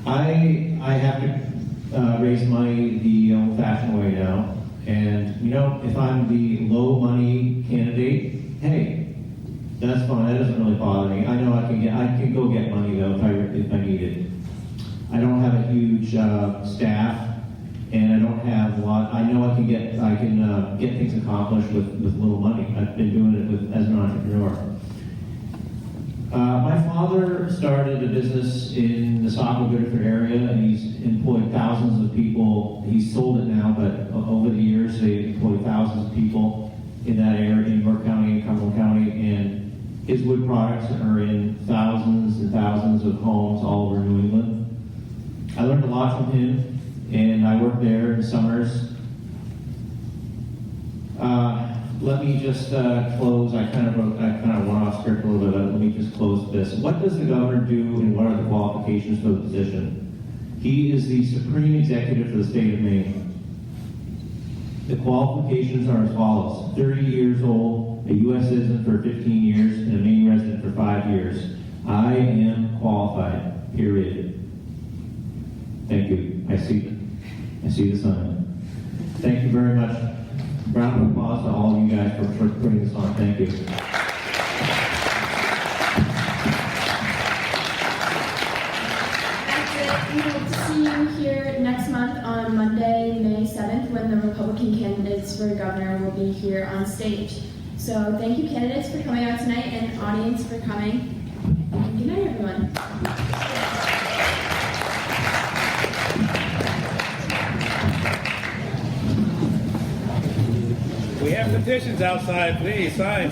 I have to raise money the old-fashioned way now, and you know, if I'm the low-money candidate, hey, that's fine. That doesn't really bother me. I know I can go get money though if I need it. I don't have a huge staff. And I don't have a lot. I know I can get things accomplished with little money. I've been doing it as an entrepreneur. My father started a business in the Gubernatorial area, and he's employed thousands of people. He's sold it now, but over the years they employed thousands of people in that area, in Burke County and Cumberland County, and his wood products are in thousands and thousands of homes all over New England. I learned a lot from him. And I work there in summers. Let me just close. I kind of went off script a little bit, but let me just close this. What does the governor do, and what are the qualifications for the position? He is the supreme executive for the state of Maine. The qualifications are as follows: 30 years old, a U.S. citizen for 15 years, and a Maine resident for 5 years. I am qualified. Period. Thank you. I see the sign. Thank you very much. Round of applause to all of you guys for putting this on. Thank you. That's it. We hope to see you here next month on Monday, May 7th, when the Republican candidates for governor will be here on stage. So thank you, candidates, for coming out tonight, and audience for coming. And good night, everyone. We have petitions outside, please, sign.